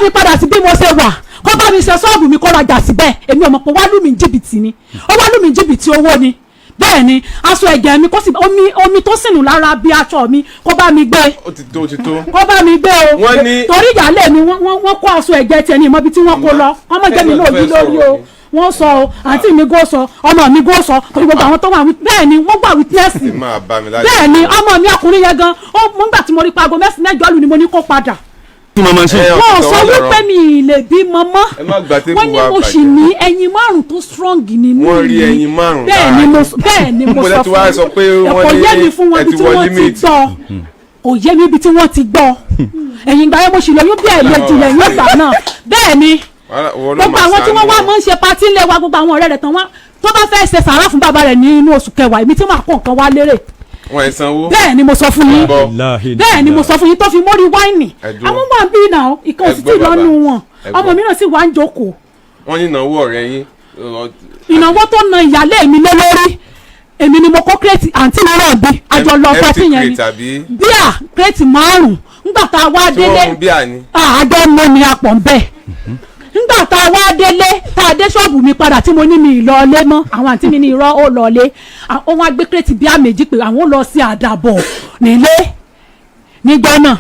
mi padà sí bí mo ṣe wà kó bá mi ṣe ṣọ́ọ̀bù mi kó rajà síbẹ̀ èmi ò mọ̀ pé wá lù mí jìbìtì ni ó wá lù mí jìbìtì owó ni bẹ́ẹ̀ ni aṣọ ẹ̀jẹ̀ mi kó sì omi tó sìnù lára bí aṣọ mi kó bá mi gbé ó ti tó kó bá mi gbé o torí ìyáálé mi wọ́n kó aṣọ ẹ̀jẹ̀ tiẹ̀ ní ìmọ̀bi tí wọ́n kó lọ ọmọ jẹ́ mi náà yí lórí o wọ́n sọ o àǹtí mi gò sọ ọmọ mi gò sọ torí gbogbo àwọn tó wà bẹ́ẹ̀ ni wọ́n gbà witness bẹ́ẹ̀ ni ọmọ mi ọkùnrin yẹn gan ó mú gbà tí mo rí pa aago mẹ́jọ lù ni mo ní kó padà wọ́n sọ wípé mi lè bí mọ́mọ́ wọ́n ní mo sì ní ẹyin márùn tó strong nínú mi wọ́n rí ẹyin márùn bẹ́ẹ̀ ni mo sọ fún ẹ̀kọ́ yé mi fún wọn bí tí wọ́n ti gbọ́ òye mi bí tí wọ́n ti gbọ́ ẹ̀yìn ìgbà yẹn mo sì lóyún bí ẹ̀ẹ̀mejì lẹ́yìn ìgbà náà bẹ́ẹ̀ ni gbogbo àwọn tí wọ́n wá máa ń ṣe patí ńlẹ̀ wa gbogbo àwọn ọ̀rẹ́ rẹ̀ tán wá tó bá fẹ́ ṣe sàrà fún bàbá rẹ̀ ní inú oṣù kẹwàá èmi tí màá kó nǹkan wá lérè wọ́n ẹ̀ sanwó. bẹ́ẹ̀ ni mo sọ fún yín bẹ́ẹ̀ ni mo sọ fún yín tó fi mórí wáìnì àwọn wà bí náà ìkan òsì tí lọ́nu wọn ọmọ mi náà sì wá ń jókòó. wọ́n ní ìnáwó ọ̀rẹ́ yín. ìnáwó tó na ìyálé mi lé lórí èmi ni mo kó kírètì àǹtí mi náà bí àjọ lọ pátí yẹn ni bíà kírètì 5 nígbà tá a wá délé àjọ mọ ni apọ̀ ń bẹ̀ nígbà tá a wá délé tá a dé ṣọ́ọ̀bù mi padà tí mo ní mi ìlọlé mọ́ àwọn àǹtí mi ní irọ́ ó lọlé ó wá gbé kírètì bíà méjì pé àwọn lọ sí àdàbọ̀ nílé nígbà náà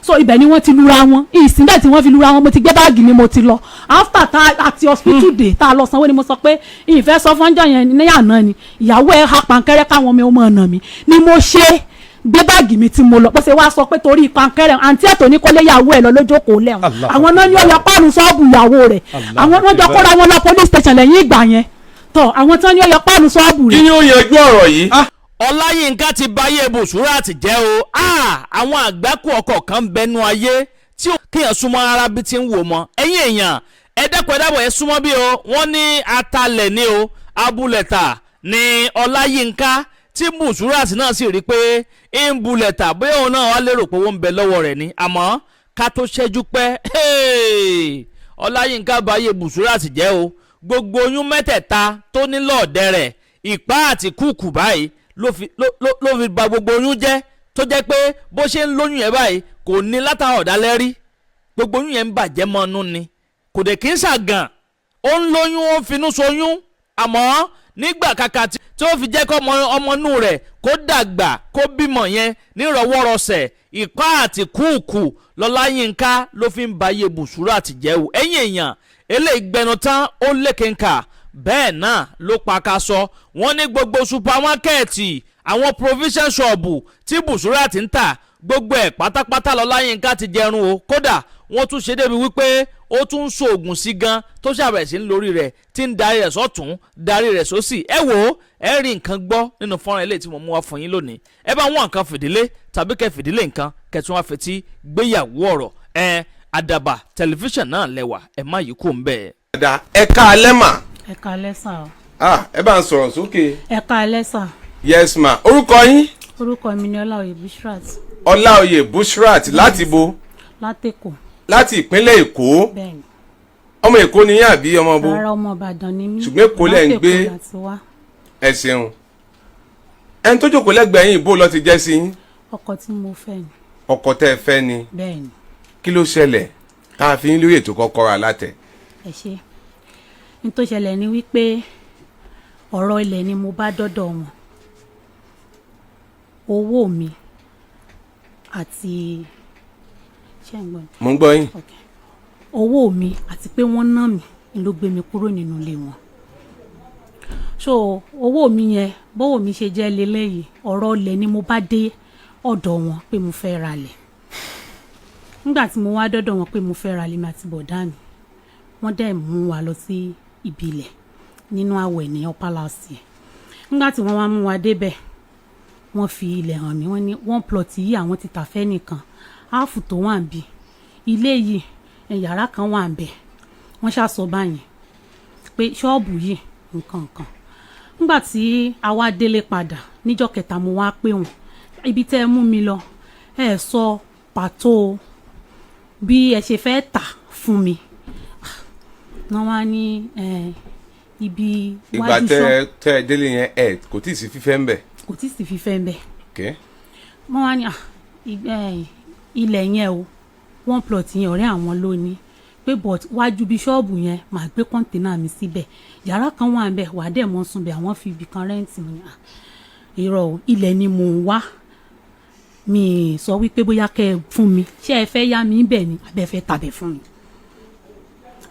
so ibẹ̀ ni wọ́n ti lura wọn ìsìnbẹ̀ tí wọ́n fi lura wọn mo ti gbé báàgì mi mo ti lọ after tá àti hospital day tá a lọ sanwó ni mo sọ pé ìfẹ́ sọ fọ́njọ́ yẹn ní àná ni ìyàwó ẹ̀ ha pankẹ́rẹ́ káwọn ọmọ ọmọ ọ̀nà mi ni mo ṣe gbé báàgì mi tí mo lọ bó ṣe wá sọ pé torí pankẹ́rẹ́ àǹtí ẹ̀tọ́ ní kọ́lé ìyàwó ẹ̀ lọ lójókòó lẹ́wọ̀n àwọn náà ní ọyọ páànù ṣọ́ọ̀bù ìyàwó rẹ̀ àwọn náà jọ kóra wọn lọ police station lẹ́yìn ìgbà yẹn tọ́ àwọn tán ní ọyọ páànù ṣọ́ọ̀bù rẹ̀. kí ni ó yanjú ọ̀rọ̀ yìí. Ọláyínká ti báyé Bùsúrát jẹ́ o àwọn àgbákò ọkọ̀ kan ń bẹnu ayé tí kéèyàn súnmọ́ ara bí ti ń wò mọ́ ẹ̀yin èèyàn ẹ dẹ́kun ẹ dábọ̀ ẹ súnmọ́ bí o wọ́n ní atalẹ̀ ní o abúlẹ̀tà ní Ọláyínká tí Bùsúrát náà sì rí pé ń bulẹ̀tà bóyá òun náà wá lérò pé owó ń bẹ lọ́wọ́ rẹ̀ ni àmọ́ ká tó ṣẹ́jú pẹ́ Ọláyínká báyé Bùsúrát jẹ́ o gbogbo oyún mẹ́tẹ̀ẹ̀ta tó ní lọ́ọ̀dẹ rẹ̀ ìpá àti kúùkù báyìí ló fi ba gbogbo oyún jẹ́ tó jẹ́ pé bó ṣe ń lóyún yẹn báyìí kò ní látara ọ̀dálẹ́ rí gbogbo oyún yẹn ń bàjẹ́ mọ́ inú ni kò dé kí ń ṣàgàn ó ń lóyún ó ń finú soyún àmọ́ nígbà kàkà tí ó fi jẹ́ kó ọmọ inú rẹ̀ kó dàgbà kó bímọ yẹn nírọ̀wọ́rọ̀sẹ̀ ìpá àti kúùkù lọ́láyínká ló fi ń ba iye Bùsúrát jẹ́ o ẹ̀yin èèyàn eléyìí gbẹnu tán ó lékenka bẹ́ẹ̀ náà ló pa ká sọ wọ́n ní gbogbo supamákẹ́ẹ̀tì àwọn provision shop tí Bùsúrát ń tà gbogbo ẹ̀ pátápátá lọ́láyínká ti jẹrun o kódà wọ́n tún ṣe débi wípé ó tún ń ṣoògùn sí gan tó ṣàbẹ̀rẹ̀ sí lórí rẹ̀ tí ń darí rẹ̀ sọ́tún darí rẹ̀ sósì ẹ wò ó ẹ rí nǹkan gbọ́ nínú fọ́nrán ilé tí mo mú wá fún yín lónìí ẹ bá wọn nǹkan fìdílé tàbí kẹ́ fìdílé nǹkan kẹtùn wá fetí gbéyàwó ọ̀rọ̀ Àdàbà tẹlifíṣàn náà lẹ́wà ẹ má yí kó ń bẹ́ẹ̀. ẹ káalẹ́ mà. ẹ káalẹ́ sà o. ẹ bá ń sọ̀rọ̀ sókè. ẹ káalẹ́ sà. yes ma orúkọ yín. orúkọ mi ni Ọláoyè Bùsúrát. Ọláoyè Bùsúrát láti bo. látèkó. láti ìpínlẹ̀ Èkó. bẹ́ẹ̀ni. ọmọ Èkó ni yín àbí ọmọ bo. rárá ọmọ Ìbàdàn ni mí. ṣùgbọ́n Èkó lẹ́ ń gbé. ẹ ṣeun. ẹni tó jókòó lẹ́gbẹ̀ẹ́ yín bó lọ ti jẹ́ sí yín. ọkọ tí mo fẹ́ ni. ọkọ tẹ́ ẹ fẹ́ ni. bẹ́ẹ̀ni. kí ló ṣẹlẹ̀ tá a fi ń lórí ètò Kókórò Alátẹ. ẹ ṣe n tó ṣẹlẹ̀ ni wípé ọ̀rọ̀ ilẹ̀ ni mo bá dọ́dọ̀ wọn owó mi àti ṣé ń gbọ́ ni. mo ń gbọ́ yín. owó mi àti pé wọ́n ná mi ló gbé mi kúrò nínú ilé wọn so owó mi yẹn bówó mi ṣe jẹ́ lélẹ́yìí ọ̀rọ̀ ilẹ̀ ni mo bá dé ọ̀dọ̀ wọn pé mo fẹ́ ra lẹ̀ nígbà tí mo wá dọ́dọ̀ wọn pé mo fẹ́ ra lẹ̀ mi àti bọ̀dá mi wọ́n dẹ̀ mú wa lọ sí ibi ilẹ̀ nínú àwẹ̀ ní upper last year nígbà tí wọ́n wá mú wa débẹ̀ wọ́n fi ilẹ̀ hàn mí wọ́n ní one plot yìí àwọn ti tà fẹ́ nìkan áàfù tó wà ń bí ilé yìí yàrá kan wà ń bẹ̀ wọ́n ṣàsọ báyìí pé ṣọ́ọ̀bù yìí nǹkan kan nígbà tí a wá délé padà níjọ́ kẹta mo wá pé wọn ibi tẹ́ ẹ mú mi lọ ẹ sọ pàtó bí ẹ ṣe fẹ́ tà fún mi wọ́n wá ní ibi wájú ìgbà tẹ́ ẹ délé yẹn kò tí ì sí fífẹ́ ń bẹ̀. kò tí ì sí fífẹ́ ń bẹ̀. wọ́n wá ní ilẹ̀ yẹn o one plot yẹn ọ̀rẹ́ àwọn ló ní pé but wájú bíṣọ́ọ̀bù yẹn màá gbé kọ́ńténà mi síbẹ̀ yàrá kan wà ń bẹ̀ wà dẹ̀ mọ́ sùn bẹ̀ àwọn fi ibì kan rẹ́ǹtì mi irọ́ ilẹ̀ ni mò ń wá mi sọ wípé bóyá kẹ́ ẹ fún mi ṣé ẹ fẹ́ yá mi bẹ̀ ni àbẹ́ fẹ́ tàbẹ̀ fún mi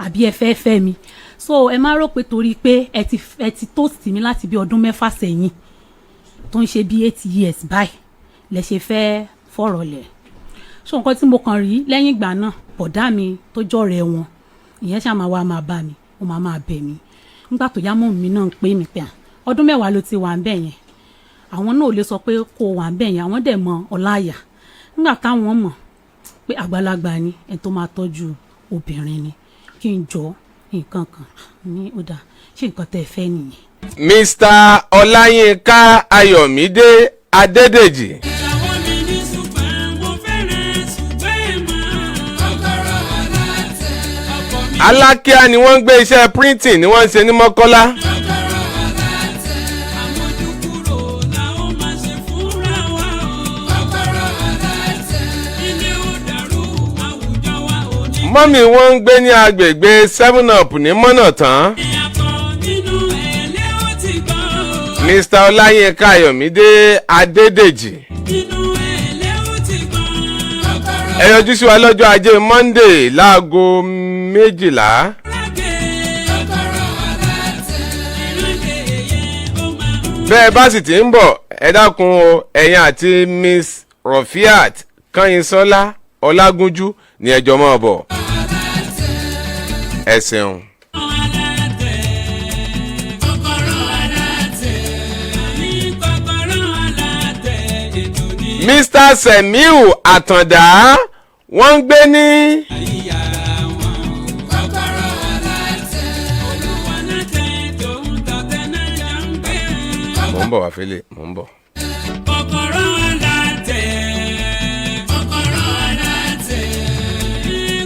àbí ẹ fẹ́ fẹ́ mi so ẹ má rò pé torí pé ẹ ti toast mi láti bí ọdún 6 sẹ́yìn tó ń ṣe bí 8 years báyìí lẹ ṣe fẹ́ fọ̀rọ̀ lẹ̀ so nǹkan tí mo kàn rí lẹ́yìn ìgbà náà bọ̀dá mi tó jọ̀rẹ́ wọn ìyẹn ṣáà wá máa bá mi ó máa bẹ̀ mí nígbà tó yá mọ́ mi náà ń pè mí pé ọdún 10 ló ti wà ń bẹ̀ yẹn àwọn náà ò lè sọ pé kò wà ń bẹ̀ yẹn àwọn dẹ̀ mọ ọláyà nígbà táwọn mọ̀ pé àgbàlagbà ni ẹni tó máa tọ́jú obìnrin ni kí n jọ nǹkan kan ní ó dà ṣé nǹkan tẹ́ ẹ fẹ́ nìyẹn. Mr. Ọláyínká Ayọ̀mídé Adédèjì. Alákíá ni wọ́n ń gbé iṣẹ́ printing ni wọ́n ń ṣe ní Mọ́kọ́lá. Mọ́mì wọ́n ń gbé ní agbègbè 7up ní Mọ́nàtán. Mr. Ọláyínká Ayọ̀mídé Adédèjì. Ẹ yọjú sí wa lọ́jọ́ Ajé Monday láago 12. Bẹ́ẹ̀ bá sì ti ń bọ̀ ẹ dákun o ẹ̀yin àti Miss Rofiat Kányìnsọ́lá Ọlágúnjú ní ẹjọ́ máa bọ̀. Ẹ ṣeun. Mr. Semiu Àtàndá wọ́n ń gbé ní. Mò ń bọ̀ wá fẹ́lẹ̀ mò ń bọ̀. Kókórò Alátẹ, Kókórò Alátẹ,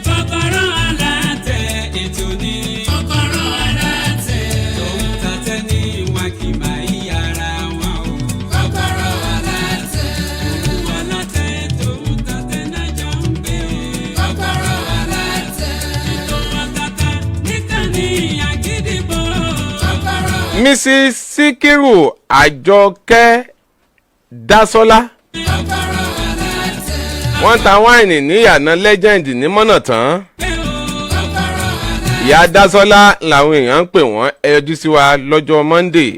Kókórò Alátẹ, ètò ní Kókórò Alátẹ. Tòun tàtẹ́ ní wọn kì í máa yí ara wọn o. Kókórò Alátẹ, Kókórò Alátẹ, tòun tàtẹ́ náà jọ ń gbé. Kókórò Alátẹ, ètò ọ̀tàtà nìkan ní Agidigbo. Mrs. Síkírù Àjọkẹ́ Dásọ́lá wọ́n ta wáìnì ní ìyànà Legend ní Mọ́nàtán. Ìyá Dásọ́lá làwọn èèyàn ń pè wọ́n ẹ yọjú sí wa lọ́jọ́ Monday.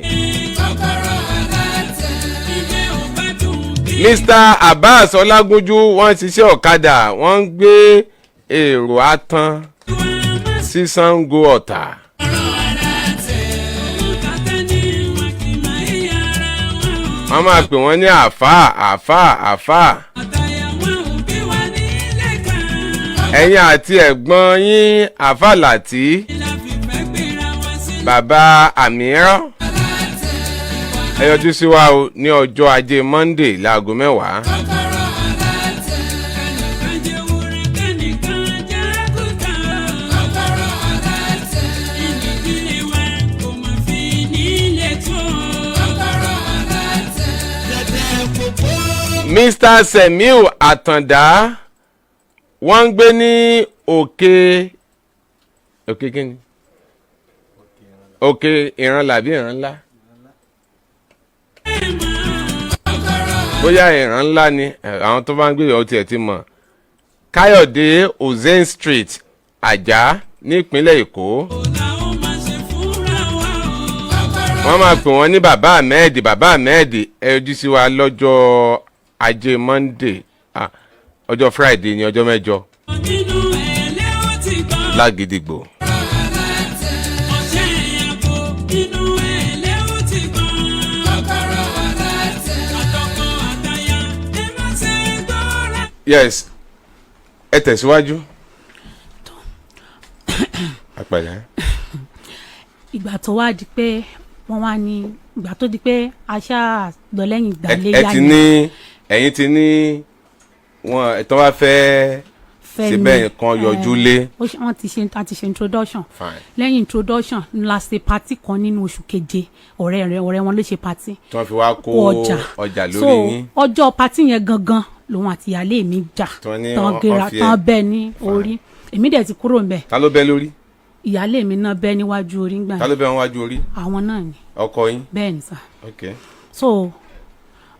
Mr. Abbas Ọlágúnjú wọ́n ṣiṣẹ́ ọ̀kadà wọ́n ń gbé èrò Àtàn sí Ṣàngó Ọ̀tà. Wọ́n máa pè wọ́n ní àfáà. Ẹ̀yin àti ẹ̀gbọ́n yín àfáà Láti bàbá Àmíràn ẹ yọjú sí wa o ní ọjọ́ Ajé Monday láago 10. Mr. Semiu Àtàndá wọ́n ń gbé ní òkè kíni òkè Ìrànlá bí Ìrànlá bóyá Ìrànlá ni àwọn tó bá ń gbé ọtí ẹ̀ ti mọ̀. Káyọ̀dé Ozen Street Àjà nípínlẹ̀ Èkó wọ́n máa pè wọ́n ní bàbá Ahmed ẹ yọjú sí wa lọ́jọ́ Ajé Monday ọjọ́ Friday ní ọjọ́ mẹ́jọ l'Agidigbo. Yes ẹ tẹ̀síwájú. Àpẹẹrẹ. Ìgbà tó wá di pé wọ́n wá ní ìgbà tó di pé aṣá lọ lẹ́yìn ìgbàlẹ́ yá ẹ ti ní ẹ̀yin ti ní wọn tó bá fẹ́ síbẹ̀ nǹkan yọjú lé. wọ́n ti ṣe introduction. Lẹ́yìn introduction ńlá ṣe party kan nínú oṣù keje ọ̀rẹ́ wọn ló ṣe party. tí wọ́n fi wá kó ọjà lórí yín. so ọjọ́ party yẹn gangan lòun àti ìyáálé mi jà tán gera tán bẹ́ẹ̀ ní orí èmi dẹ̀ ti kúrò ńbẹ̀. ta ló bẹ́ lórí. ìyálé mi náà bẹ́ níwájú orí ńgbà yẹn. ta ló bẹ́ níwájú orí. àwọn náà ni. ọkọ yín. bẹ́ẹ̀ ni sà. ok. so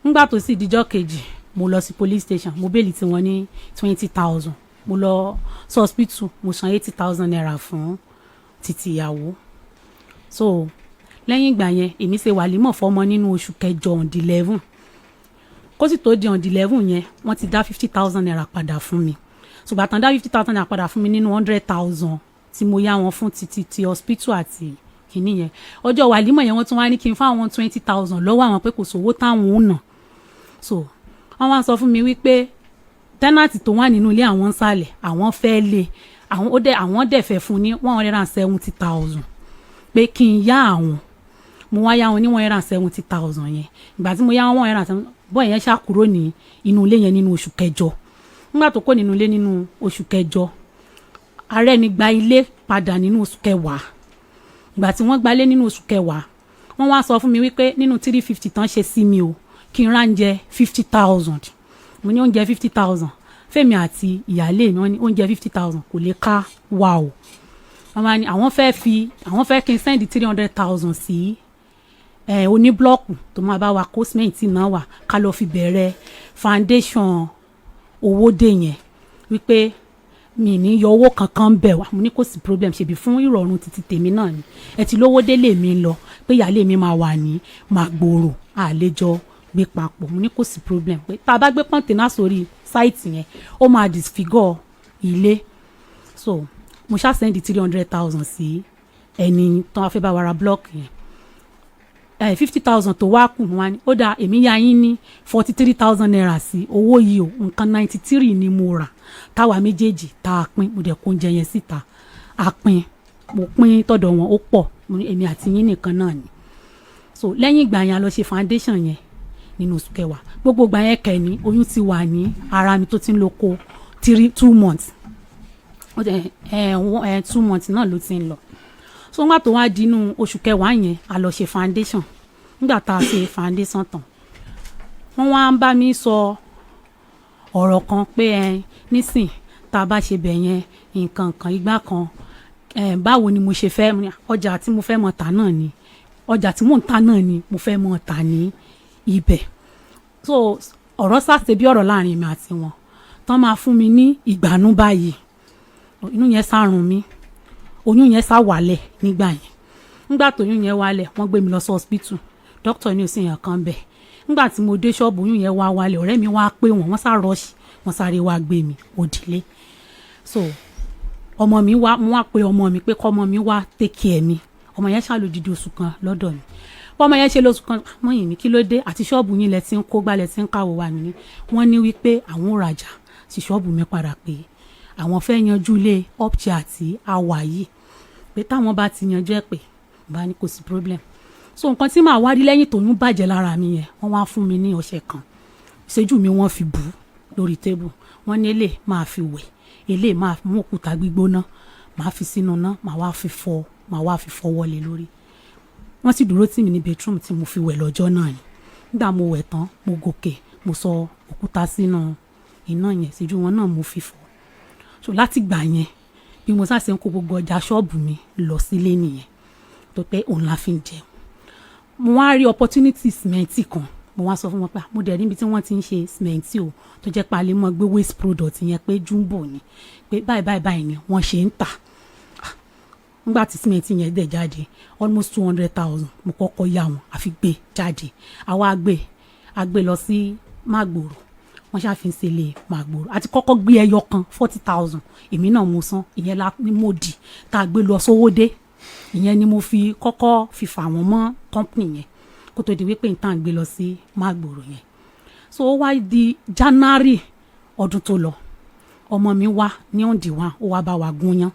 ńgbà tó sì dijọ́ kejì mo lọ sí police station mo bẹ́ẹ̀lì tí wọ́n ní 20,000 mo lọ sí hospital mo san 80,000 naira fún títí ìyàwó. so lẹ́yìn ìgbà yẹn èmi ṣe wàlímọ̀ fọ́mọ nínú oṣù kẹjọ on the 11 kó sì tó di on the 11 yẹn wọ́n ti dá 50,000 naira padà fún mi ṣùgbọ́n àtàn dá 50,000 naira padà fún mi nínú 100,000 tí mo yá wọn fún ti hospital àti kìíní yẹn ọjọ́ wàlímọ̀ yẹn wọ́n tún wá ní kí n fáwọn 20,000 lọ́wọ́ àwọn pé kò sówó táwọn ò nà so wọ́n wá sọ fún mi wípé tẹ́nàtì tó wà nínú ilé àwọn ń sàlẹ̀ àwọn fẹ́ lé àwọn dẹ̀ fẹ́ fún ní 170,000 pé kí n yá àwọn mo wá yá wọn ní 170,000 yẹn ìgbà tí mo yá wọn 170,000 bọ́ yẹn ṣàkúrò ní inú ilé yẹn nínú oṣù kẹjọ nígbà tó kó nínú ilé nínú oṣù kẹjọ ààrẹ ni gba ilé padà nínú oṣù kẹwàá ìgbà tí wọ́n gbalé nínú oṣù kẹwàá wọ́n wá sọ fún mi wípé nínú 350 tán ṣe sí mi o kí n ránjẹ 50,000 mo ní oúnjẹ 50,000 fẹ́mi àti ìyálé mi wọ́n ní oúnjẹ 50,000 kò lè ká wà o wọ́n ní àwọn fẹ́ kí n send 300,000 sí oníblọ́ọ̀kù tó máa bá wa kó sìmẹ́ǹtì náà wà ká lọ fi bẹ̀rẹ̀ foundation owó dé yẹn wípé mi ní yọ owó kankan bẹ̀ wá mo ní kò sí problem ṣebí fún ìrọ̀rùn títí tèmi náà ni ẹ ti lówó délé mi lọ pé ìyálé mi máa wà ní Màgbòrò àlejò gbé papọ̀ mo ní kò sí problem pé tá a bá gbé kọ́ńténà sórí sáìtì yẹn ó máa disfigure ilé so mo ṣá send 300,000 sí ẹni tó wá fẹ́ bá wa ra blọọkì yẹn 50,000 tó wá kù wá ní ó dáa èmi yá yín ní 43,000 naira sí owó yìí o nǹkan 93 ni mo rà táwa méjèèjì tá a pín mo dẹ̀ kó oúnjẹ yẹn síta a pín mo pín tọ̀dọ̀ wọn ó pọ̀ èmi àti yín nìkan náà ni so lẹ́yìn ìgbà yẹn a lọ ṣe foundation yẹn nínú oṣù kẹwàá gbogbo ìgbà yẹn kẹ́ni oyún ti wà ní ara mi tó ti ń lọ kó 2 months 2 months náà ló ti ń lọ so nígbà tó wá di inú oṣù kẹwàá yẹn a lọ ṣe foundation nígbà tá a ṣe foundation tán wọ́n wá ń bá mi sọ ọ̀rọ̀ kan pé nísìn tá a bá ṣe bẹ̀ yẹn nǹkan kan ìgbà kan báwo ni mo ṣe fẹ́ ọjà tí mo fẹ́ mọ̀ ta náà ni ọjà tí mò ń ta náà ni mo fẹ́ mọ̀ ta ní ibẹ̀ so ọ̀rọ̀ sáṣe bí ọ̀rọ̀ láàrin mi àti wọn tán máa fún mi ní ìgbànú báyìí inú yẹn sárùn mi oyún yẹn sá wálẹ̀ nígbà yẹn nígbà tó oyún yẹn wálẹ̀ wọ́n gbé mi lọ sí hospital doctor ní òsì yẹn kan bẹ̀ nígbà tí mo dé ṣọ́ọ̀bù oyún yẹn wá wálẹ̀ ọ̀rẹ́ mi wá pé wọ́n sá rọ́ọ̀ṣì wọ́n sáré wá gbé mi òdìlé so ọmọ mi wá mo wá pé ọmọ mi pé kọ́ ọmọ mi wá take care mi ọmọ yẹn ṣàlòdìdì oṣù kan lọ́dọ̀ mi ọmọ yẹn ṣe lóṣù kan mọ́ yìí ní kí ló dé àti ṣọ́ọ̀bù yín lẹ ti ń kó gbálẹ̀ tí ń káwọ́ wà mí ní wọ́n ní wípé àwọn ò rajà sí ṣọ́ọ̀bù mi padà pé àwọn fẹ́ yanjú ilé upchair àti àwà yìí pé táwọn bá ti yanjú ẹ̀ pé bá ní kò sí problem so nǹkan tí màá wá rí lẹ́yìn tóyún bàjẹ́ lára mi yẹn wọ́n wá fún mi ní ọṣẹ kan ìṣẹ́jú mi wọ́n fi bù lórí tébù wọ́n ní èlé máa fi wẹ̀ èlé máa mú òkúta gbígbóná máa fi sínú ná máa wá fi fọ wọlé lórí wọ́n sì dúró tì mí ní bedroom tí mo fi wẹ̀ lọ́jọ́ náà ni nígbà mo wẹ̀ tán mo gòkè mo sọ òkúta sínú iná yẹn ìṣẹ́jú wọn náà mo fi fọ so láti gbà yẹn bí mo sáà ṣe ń kó gbogbo ọjà ṣọ́ọ̀bù mi lọ sílé nìyẹn tó pé òun la fi ń jẹun mo wá rí opportunity sìmẹ́ǹtì kan mo wá sọ fún wọn pé mo dẹ̀ níbi tí wọ́n ti ń ṣe sìmẹ́ǹtì o tó jẹ́ palẹ̀ mọ́ gbé waste product yẹn pé jumbo ni pé báyìí ni wọ́n ṣe ń tà nígbà tí sìmẹ́ǹtì yẹn dẹ̀ jáde almost 200,000 mo kọ́kọ́ yá wọn àfi gbé jáde àwa àgbé lọ sí Màgbòrò wọ́n ṣàfihàn sílé Màgbòrò àti kọ́kọ́ gbé ẹyọ kan 40,000 èmi náà mo san ìyẹn ni mo dì tá a gbé lọ Sówódé ìyẹn ni mo fi kọ́kọ́ fi fà wọ́n mọ́ company yẹn kó tó di wípé nǹkan gbé lọ sí Màgbòrò yẹn so ó wá di January ọdún tó lọ ọmọ mi wá ní òǹdíwọ̀n ó wá bá wa gúnyán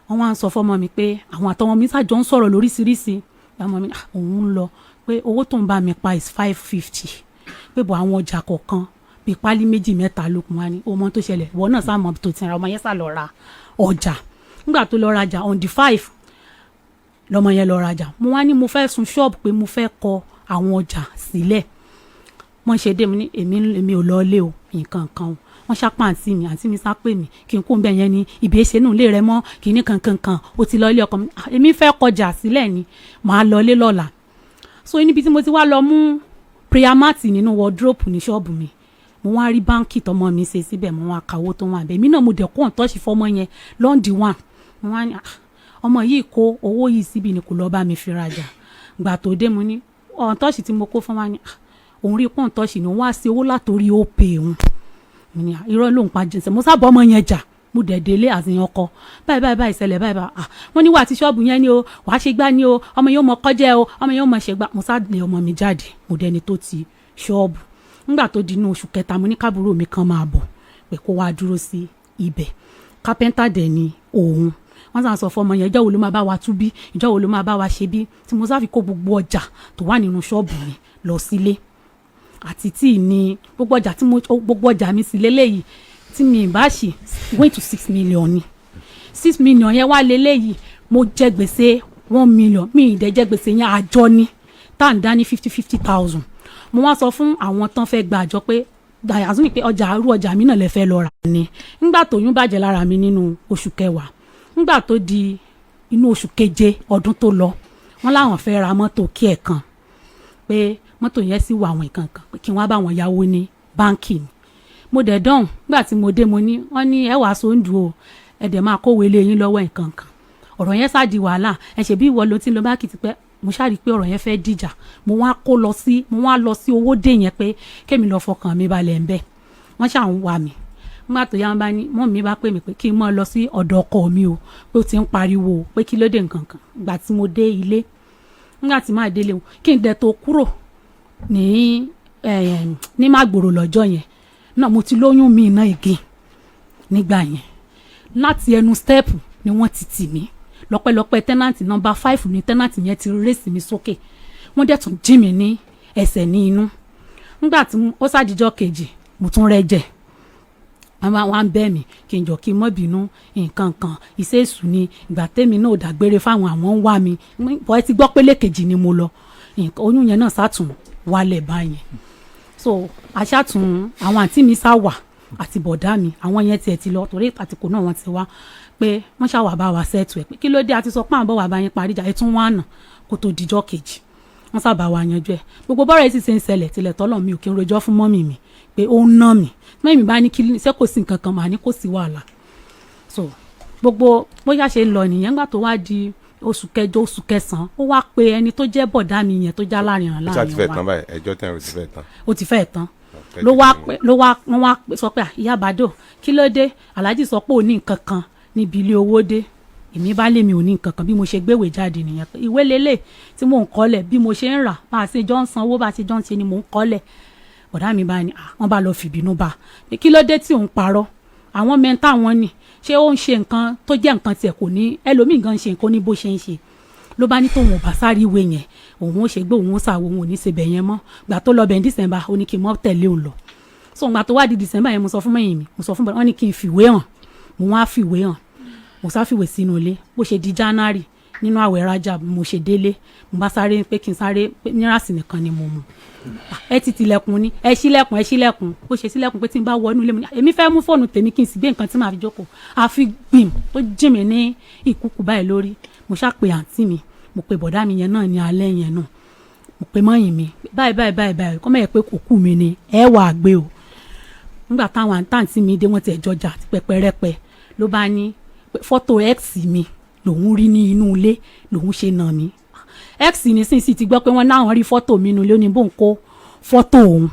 wọ́n wá ń sọ fọ́mọ mi pé àwọn àtọmọ mi ṣàjọ ń sọ̀rọ̀ lóríṣiríṣi ọmọ mi òun ń lọ pé owó tó ń bá mi pa is 550 pé bọ̀ àwọn ọjà kọ̀ọ̀kan bíi pálí 2-3 lókun wá ní ọmọ tó ṣẹlẹ̀ ìwọ náà sáà mọ̀ tó ti ra ọmọ yẹn sá lọ ra ọjà nígbà tó lọ rajà on the 5 lọmọ yẹn lọ rajà mo wá ní mo fẹ́ sun ṣọ́ọ̀bù pé mo fẹ́ kọ àwọn ọjà sílẹ̀ wọ́n ṣe dé mi ní èmi ò lọ lé o nǹkan kan wọ́n ṣàpá àǹtí mi sá pè mí kí n kó bẹ́ẹ̀ yẹn ni ìbí èsè nù lé rẹ mọ́ kì í ní kankan ó ti lọ ilé ọkọ mi èmi fẹ́ kọjá sílẹ̀ ni màá lọ lé lọ́la so níbi tí mo ti wá lọ mú prayer mat nínú wardrobe ní ṣọ́ọ̀bù mi mo wá rí báńkì tọmọ mi ṣe síbẹ̀ mo wá kàwó tó wà bẹ́ẹ̀ mi náà mo dẹ̀ kó ọ̀tọ́ṣì fọmọ yẹn lọ́ndì wà mo wá ní ọmọ yìí kó owó yìí síbi ni kò lọ́ọ́ bá mi fi rajà gbà tó dé mo ní ọ̀tọ́ṣì tí mo kó fún wa ní òun rí pọ́ǹtọ́ṣì ni òun wá sí owó látòrí ó pè òun mo ní irọ́ ló ń pa jẹ́sẹ̀ mo sábà ọmọ yẹn jà mo dẹ̀ délé àtìyàn ọkọ báyìí ìṣẹ̀lẹ̀ báyìí wọ́n ní wà á ti ṣọ́ọ̀bù yẹn ni o wà á ṣe gbá ni o ọmọ yóò mọ kọ́jẹ́ o ọmọ yóò mọ ṣe gbá mo sá lé ọmọ mi jáde mo dẹni tó ti ṣọ́ọ̀bù nígbà tó di inú oṣù kẹta mo ní kábúrò mi kan máa bọ̀ pé kó wá dúró sí ibẹ̀ kápẹ́ńtà dẹ̀ ni òun wọ́n sàn sọ fún ọmọ yẹn ìjọ́ wo ló máa bá wa tú bí ìjọ́ wo ló máa bá wa ṣe bí tí mo sáfi kó gbogbo ọjà tó wà nínú ṣọ́ọ̀bù mi lọ sílé àti tí ní gbogbo ọjà mi sí léléyìí tí mi bá ṣe went to 6 million ni 6 million yẹn wá léléyìí mo jẹ gbèsè 1 million mi ìdẹ jẹ gbèsè yẹn àjọ ni tá à ń dá ní 50,000 mo wá sọ fún àwọn tán fẹ́ gba àjọ pé dàyàzún pé ọjà mi náà lè fẹ́ lọ rà ni nígbà tóyún bàjẹ́ lára mi nínú oṣù kẹwàá nígbà tó di inú oṣù keje ọdún tó lọ wọ́n láwọn fẹ́ ra mọ́tò kí ẹ̀ kan pé mọ́tò yẹn sì wà àwọn nǹkan kan pé kí wọ́n bá wọn yáwó ní báńkì ni mo dẹ̀ dán nígbà tí mo dé mo ní wọ́n ní ẹ wàá sóńdù o ẹ dẹ̀ máa kówó ilé yín lọ́wọ́ nǹkan kan ọ̀rọ̀ yẹn ṣáà di wàhálà ẹ ṣe bí ìwọ ló ti lọ báńkì ti pẹ́ mo ṣáà rí i pé ọ̀rọ̀ yẹn fẹ́ dìjà mo wá lọ sí owó dé yẹn pé kémi lọ fọkàn mi balẹ̀ ń bẹ̀ wọ́n ṣáà ń wà mí nígbà tó yá wọn bá ní mọ́ mi bá pè mí pé kí n mọ́ lọ sí ọ̀dọ̀ ọkọ mi o pé ó ti ń pariwo pé kí ló dé nǹkan kan ìgbà tí mo dé ilé nígbà tí máa délé o kí n dẹ̀ tó kúrò ní Mágbòrò lọ́jọ́ yẹn náà mo ti lóyún mi iná igi nígbà yẹn láti ẹnu stẹ́ẹ̀pù ni wọ́n ti tì mí lọ́pẹ́lọpẹ́ tẹ́nàntì nọ́mbà 5 ní tẹ́nàntì yẹn ti rèsì mi sókè wọ́n dẹ̀ tún jí mi ní ẹsẹ̀ ní inú nígbà tí ó ṣàdíjọ́ kejì mo tún rẹ́jẹ̀ wọ́n ń bẹ̀ mí kí n jọ kí n mọ́ bínú nǹkan kan iṣẹ́ èṣù ni ìgbà tẹ́mi náà dàgbére fáwọn àwọn ń wá mi bọ́ ẹ ti gbọ́ pé lẹ́kejì ni mo lọ oyún yẹn náà sátún wálẹ̀ báyẹn so aṣáàtún àwọn àǹtí mi sá wà àti bọ̀dá mi àwọn yẹn tiẹ̀ ti lọ torí àtìkù náà wọ́n ti wá pé wọ́n ṣàwà bá wa sẹ́ẹ̀tù ẹ̀ pé kí ló dé àti sọ pé àwọn bọ̀ wà bá yín parí ìjà ẹ̀ tún wá nà kó tó dijọ́ kejì wọ́n sábà wà yanjú ẹ̀ gbogbo bọ́rọ̀ yìí sì ṣe ń ṣẹlẹ̀ tilẹ̀ tọ́lọ̀ mi ò kí n rojọ́ fún mọ́mì mi pé ó ń ná mi mọ́mì bá ní kí ṣé kò sí nǹkan kan mà ní kò sí wàhálà so gbogbo bóyá ṣe ń lọ nìyẹn nígbà tó wá di oṣù kẹjọ oṣù kẹsàn-án ó wá pe ẹni tó jẹ́ bọ̀dá mi yẹn tó já láàrin wa. ó ti fẹ́ tán báyìí ẹjọ́ tẹ̀ ó ti fẹ́ tán. ó ti fẹ́ tán wọ́n wá sọ pé ìyá àbádò kí ló dé aláàjì sọ pé ò ní nǹkan kan níbi ilé owó dé èmi bá lèmi ò ní nǹkan kan bí mo ṣe gbéwèé jáde nìyẹn pé ìwé lélẹ̀ tí mò ń kọ́lẹ̀ bí mo ṣe ń rà bá a ṣe jọ ń sanwó bá a ṣe jọ ń ṣe ni mò ń kọ́lẹ̀ bọ̀dá mi bá ní wọ́n bá lọ fìbínú bá kí ló dé tí òun parọ́ àwọn mẹ́ta wọn ni ṣé ó ń ṣe nǹkan tó jẹ́ nǹkan tiẹ̀ kò ní ẹlòmíì gan ṣe nǹkan ní bó ṣe ń ṣe ló bá ní tóun ò bá sáré ìwé yẹn òun ó ṣe gbé òun ó sàwọ òun ò ní ṣe bẹ̀ yẹn mọ́ gbà tó lọ bẹ̀ ní December ó ní kí n mọ́ tẹ̀lé òun lọ so gbà tó wá di December yẹn mo sọ fún mẹ́yìn mi mo sọ fún bọ̀dá wọn ní kí n fìwé hàn mo wá fìwé hàn mo sá fìwé sínú ilé bó ṣe di January nínú àwẹ̀ Rajab mo ṣe délé mo bá sáré pé kí n sáré nírasì nìkan ni mo mu ẹ ti tilẹ̀kùn ni ẹ ṣílẹ̀kùn bó ṣe ṣílẹ̀kùn pé tí n bá wọnú ilé mi èmi fẹ́ mú fóònù tèmi kí n sì gbé nǹkan tí màá fi jókòó àfi gbìm tó jí mi ní ìkúkú báyìí lórí mo ṣàpè àǹtí mi mo pe bọ̀dá mi yẹn náà ní alẹ́ yẹn náà mo pe mọ́yìn mi báyìí kọ́ mẹ́yẹ pé òkú mi ni ẹ wà gbé o nígbà táwọn àǹtí mi dé wọ́n ti ẹ̀jọ́ jà pẹ́pẹ́rẹ́pẹ́ ló bá ní fọ́tò x mi lòun rí ní inú ilé lòun ṣe nà mí x nísinsìnyí ti gbọ́ pé wọ́n náà rí fọ́tò mi nínú ilé ó ní bó ń kó fọ́tò òun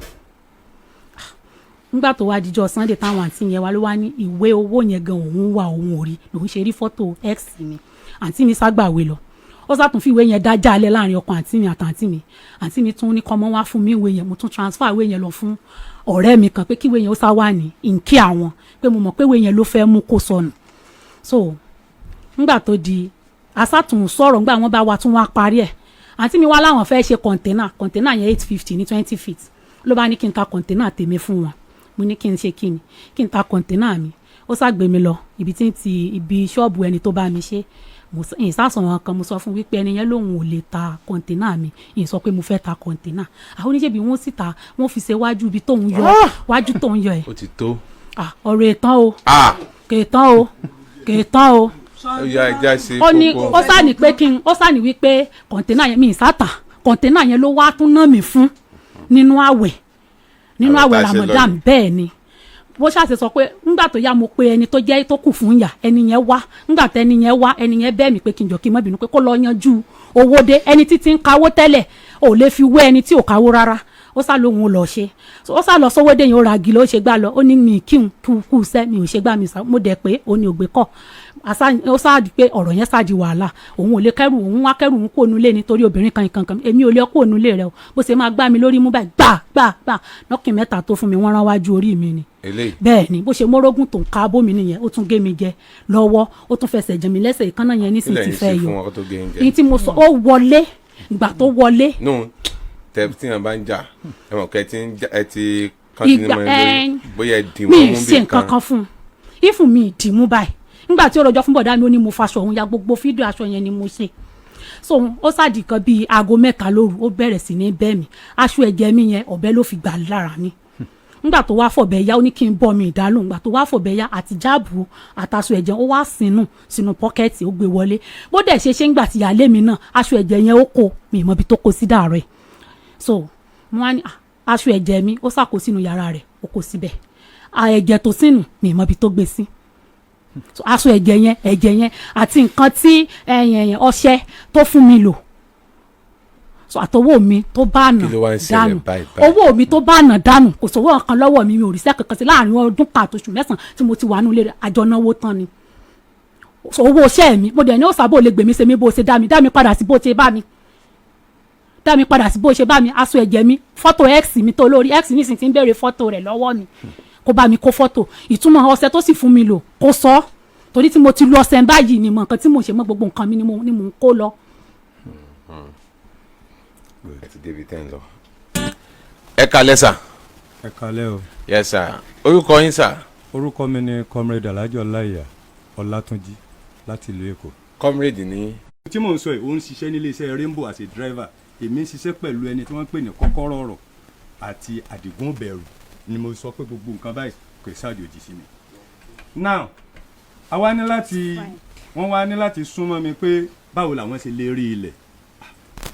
nígbà tó wá dijọ́ Sunday táwọn àǹtí yẹn wá ló wá ní ìwé owó yẹn gan òun wà òun ò rí lòun ṣe rí fọ́tò x mi àǹtí mi ságbàwé lọ ó sàtún fi ìwé yẹn dájà alẹ́ láàrin ọkọ àǹtí mi àǹtí mi tún ní kọ́mọ́ wá fún mi ìwé yẹn mo tún transfer ìwé yẹn lọ fún ọ̀rẹ́ mi kan pé kí ìwé yẹn ó sá wà ní ìǹkí àwọn pé mo mọ̀ pé ìwé yẹn ló fẹ́ mú kó sọnù so nígbà tó di asátùn sọ̀rọ̀ nígbà wọ́n bá wa tún wá parí ẹ̀ àǹtí mi wá láwọn fẹ́ ṣe kọ̀ǹténà yẹn 850 ní 20 feet ló bá ní kí n ta kọ̀ǹténà tèmi fún wọn mo ní kí n ṣe kí n ta kọ̀ǹténà mi ó ṣàgbé mi lọ ibi ṣọ́ọ̀bù ẹni tó bá mi ṣe ìsásàn kan mo sọ fún wípé ẹni yẹn lòun ò lè ta kọ̀ǹténà mi ìyẹn sọ pé mo fẹ́ ta kọ̀ǹténà àwọn oníṣẹ́bí wọn sì ta wọ́n fi ṣe wájú ibi tóun yọ wájú tóun yọ ẹ̀ ó ti tó ọ̀rọ̀ ètàn o kèétàn o kèétàn o ó ní ó sàní pé ó sàní wípé kọ̀ǹténà yẹn mi ìsátà kọ̀ǹténà yẹn ló wá tún ná mi fún nínú àwẹ̀ Ramadan bẹ́ẹ̀ ni bó ṣàṣe sọ pé ńgbà tó yá mo pe ẹni tó jẹ́ tó kù fún yà ẹni yẹn wá ńgbà tó ẹni yẹn wá ẹni yẹn bẹ́ẹ̀ mi pé kí n jọ kí n má bínú pé kó lọ yanjú owó dé ẹni tí ń kawó tẹ́lẹ̀ ò lè fi wé ẹni tí ò kawó rárá ó sá lóhun lọ ṣe ó sá lọ sówó dé yẹn ó ra gìlọ ó ṣe gbá lọ ó ní mi kí n kú sẹ́ mi ò ṣe gbá mi sá mo dẹ̀ pé ó ní ògbé kọ́ ó sáà di pé ọ̀rọ̀ yẹn sáà di wàhálà òun ò lè kẹ́rù òun wá kẹ́rù òun kó nulẹ̀ nítorí obìnrin kan kankan èmi ò lè kó nulẹ̀ rẹ o bó ṣe máa gbá mi lórí mú báyìí gbà lọ́kìn mẹ́ta tó fún mi wọ́n rán wájú orí mi ni bẹ́ẹ̀ ni bó ṣe mórógùn tó ń ká bómi nìyẹn ó tún gé mi jẹ lọ́wọ́ ó tún fẹsẹ̀ jẹ mi lẹ́sẹ̀ ìkànnà yẹn nísìnyí ti fẹ́ yọ èyí tí mo sọ ó wọlé ìgbà tó wọlé. tí wọn bá ń jà ẹ mọ̀ kẹ́ ẹ ti kàn sí ní mọ́ ẹ lórí bóyá ẹ dì wọ́n mú bí kan. mi ì ṣe nǹkan kan fún un ìfún mi ì dì mú báyìí nígbà tí ó rọjọ́ fún bọ̀dá mi ó ní mo faṣọ òun ya gbogbo fídíò aṣọ yẹn ni mo ṣe so ó ṣàdì kan bíi aago 3 lóru ó bẹ̀rẹ̀ sí ní bẹ́ mi aṣọ ẹ̀jẹ̀ mi yẹn ọ̀bẹ ló fi gbà lára mi nígbà tó wá fọ̀bẹ ya ó ní kí n bọ́ mi ìdálò nígbà tó wá fọ̀bẹ ya àti jáàbù àtàṣọ ẹ̀jẹ̀ ó wá sínú pọ́kẹ́ẹ̀tì ó gbé wọlé bó dẹ̀ ṣe ńgbà tí ìyáálé mi náà aṣọ ẹ̀jẹ̀ yẹn ó kó mi ìmọ̀ ibi tó kó sí dàárọ̀ ẹ̀ so mo wá ní aṣọ ẹ̀jẹ̀ mi ó sàkó sínú yàrá rẹ̀ ó kó síbẹ̀ ẹ̀jẹ̀ tó sínú mi ìmọ̀ ibi tó gbé sí aṣọ ẹ̀jẹ̀ yẹn àti nǹkan tí ọṣẹ tó fún mi lò àtọwọ́ mi tó bá nà dànù owó mi tó bá nà dànù kò sówó kan lọ́wọ́ mi ò rí sẹ́ kankan sí láàrin ọdún kan àtòṣù 9 tí mo ti wà nílé àjọnáwó tán ni owó iṣẹ́ mi mo dẹ̀ ní òsàbò lè gbèmí ṣe mí bó ṣe dá mi padà sí bó ṣe bá mi aṣọ ẹ̀jẹ̀ mi fọ́tò x mi tó lórí x nísìnyí ti ń béèrè fọ́tò rẹ̀ lọ́wọ́ mi kó bá mi kó fọ́tò ìtumọ̀ ọṣẹ tó sì fún mi lò kó sọ torí tí mo ti lu ọṣẹ báyìí ni mo nǹkan tí mo ṣe mọ́ gbogbo nǹkan mi ni mo ń kó lọ. ẹ kalẹ́ sà. ẹ kalẹ́ o. yes sir. orúkọ yín sà. orúkọ mi ni comrade Alhaji Ọláìyá Ọlátúnjí láti ìlú Èkó. comrade ní. tí mò ń sọ yìí ó ń ṣiṣẹ́ nílé iṣẹ́ Rainbow as a driver èmi ń ṣiṣẹ́ pẹ̀lú ẹni tí wọ́n ń pè ní Kókórò ọ̀rọ̀ àti Àdìgún bẹ̀rù ni mo sọ pé gbogbo nǹkan báyìí kò ṣàjòjì sí mi. now wọ́n wá ní láti súnmọ́ mi pé báwo làwọn ṣe lè rí ilẹ̀.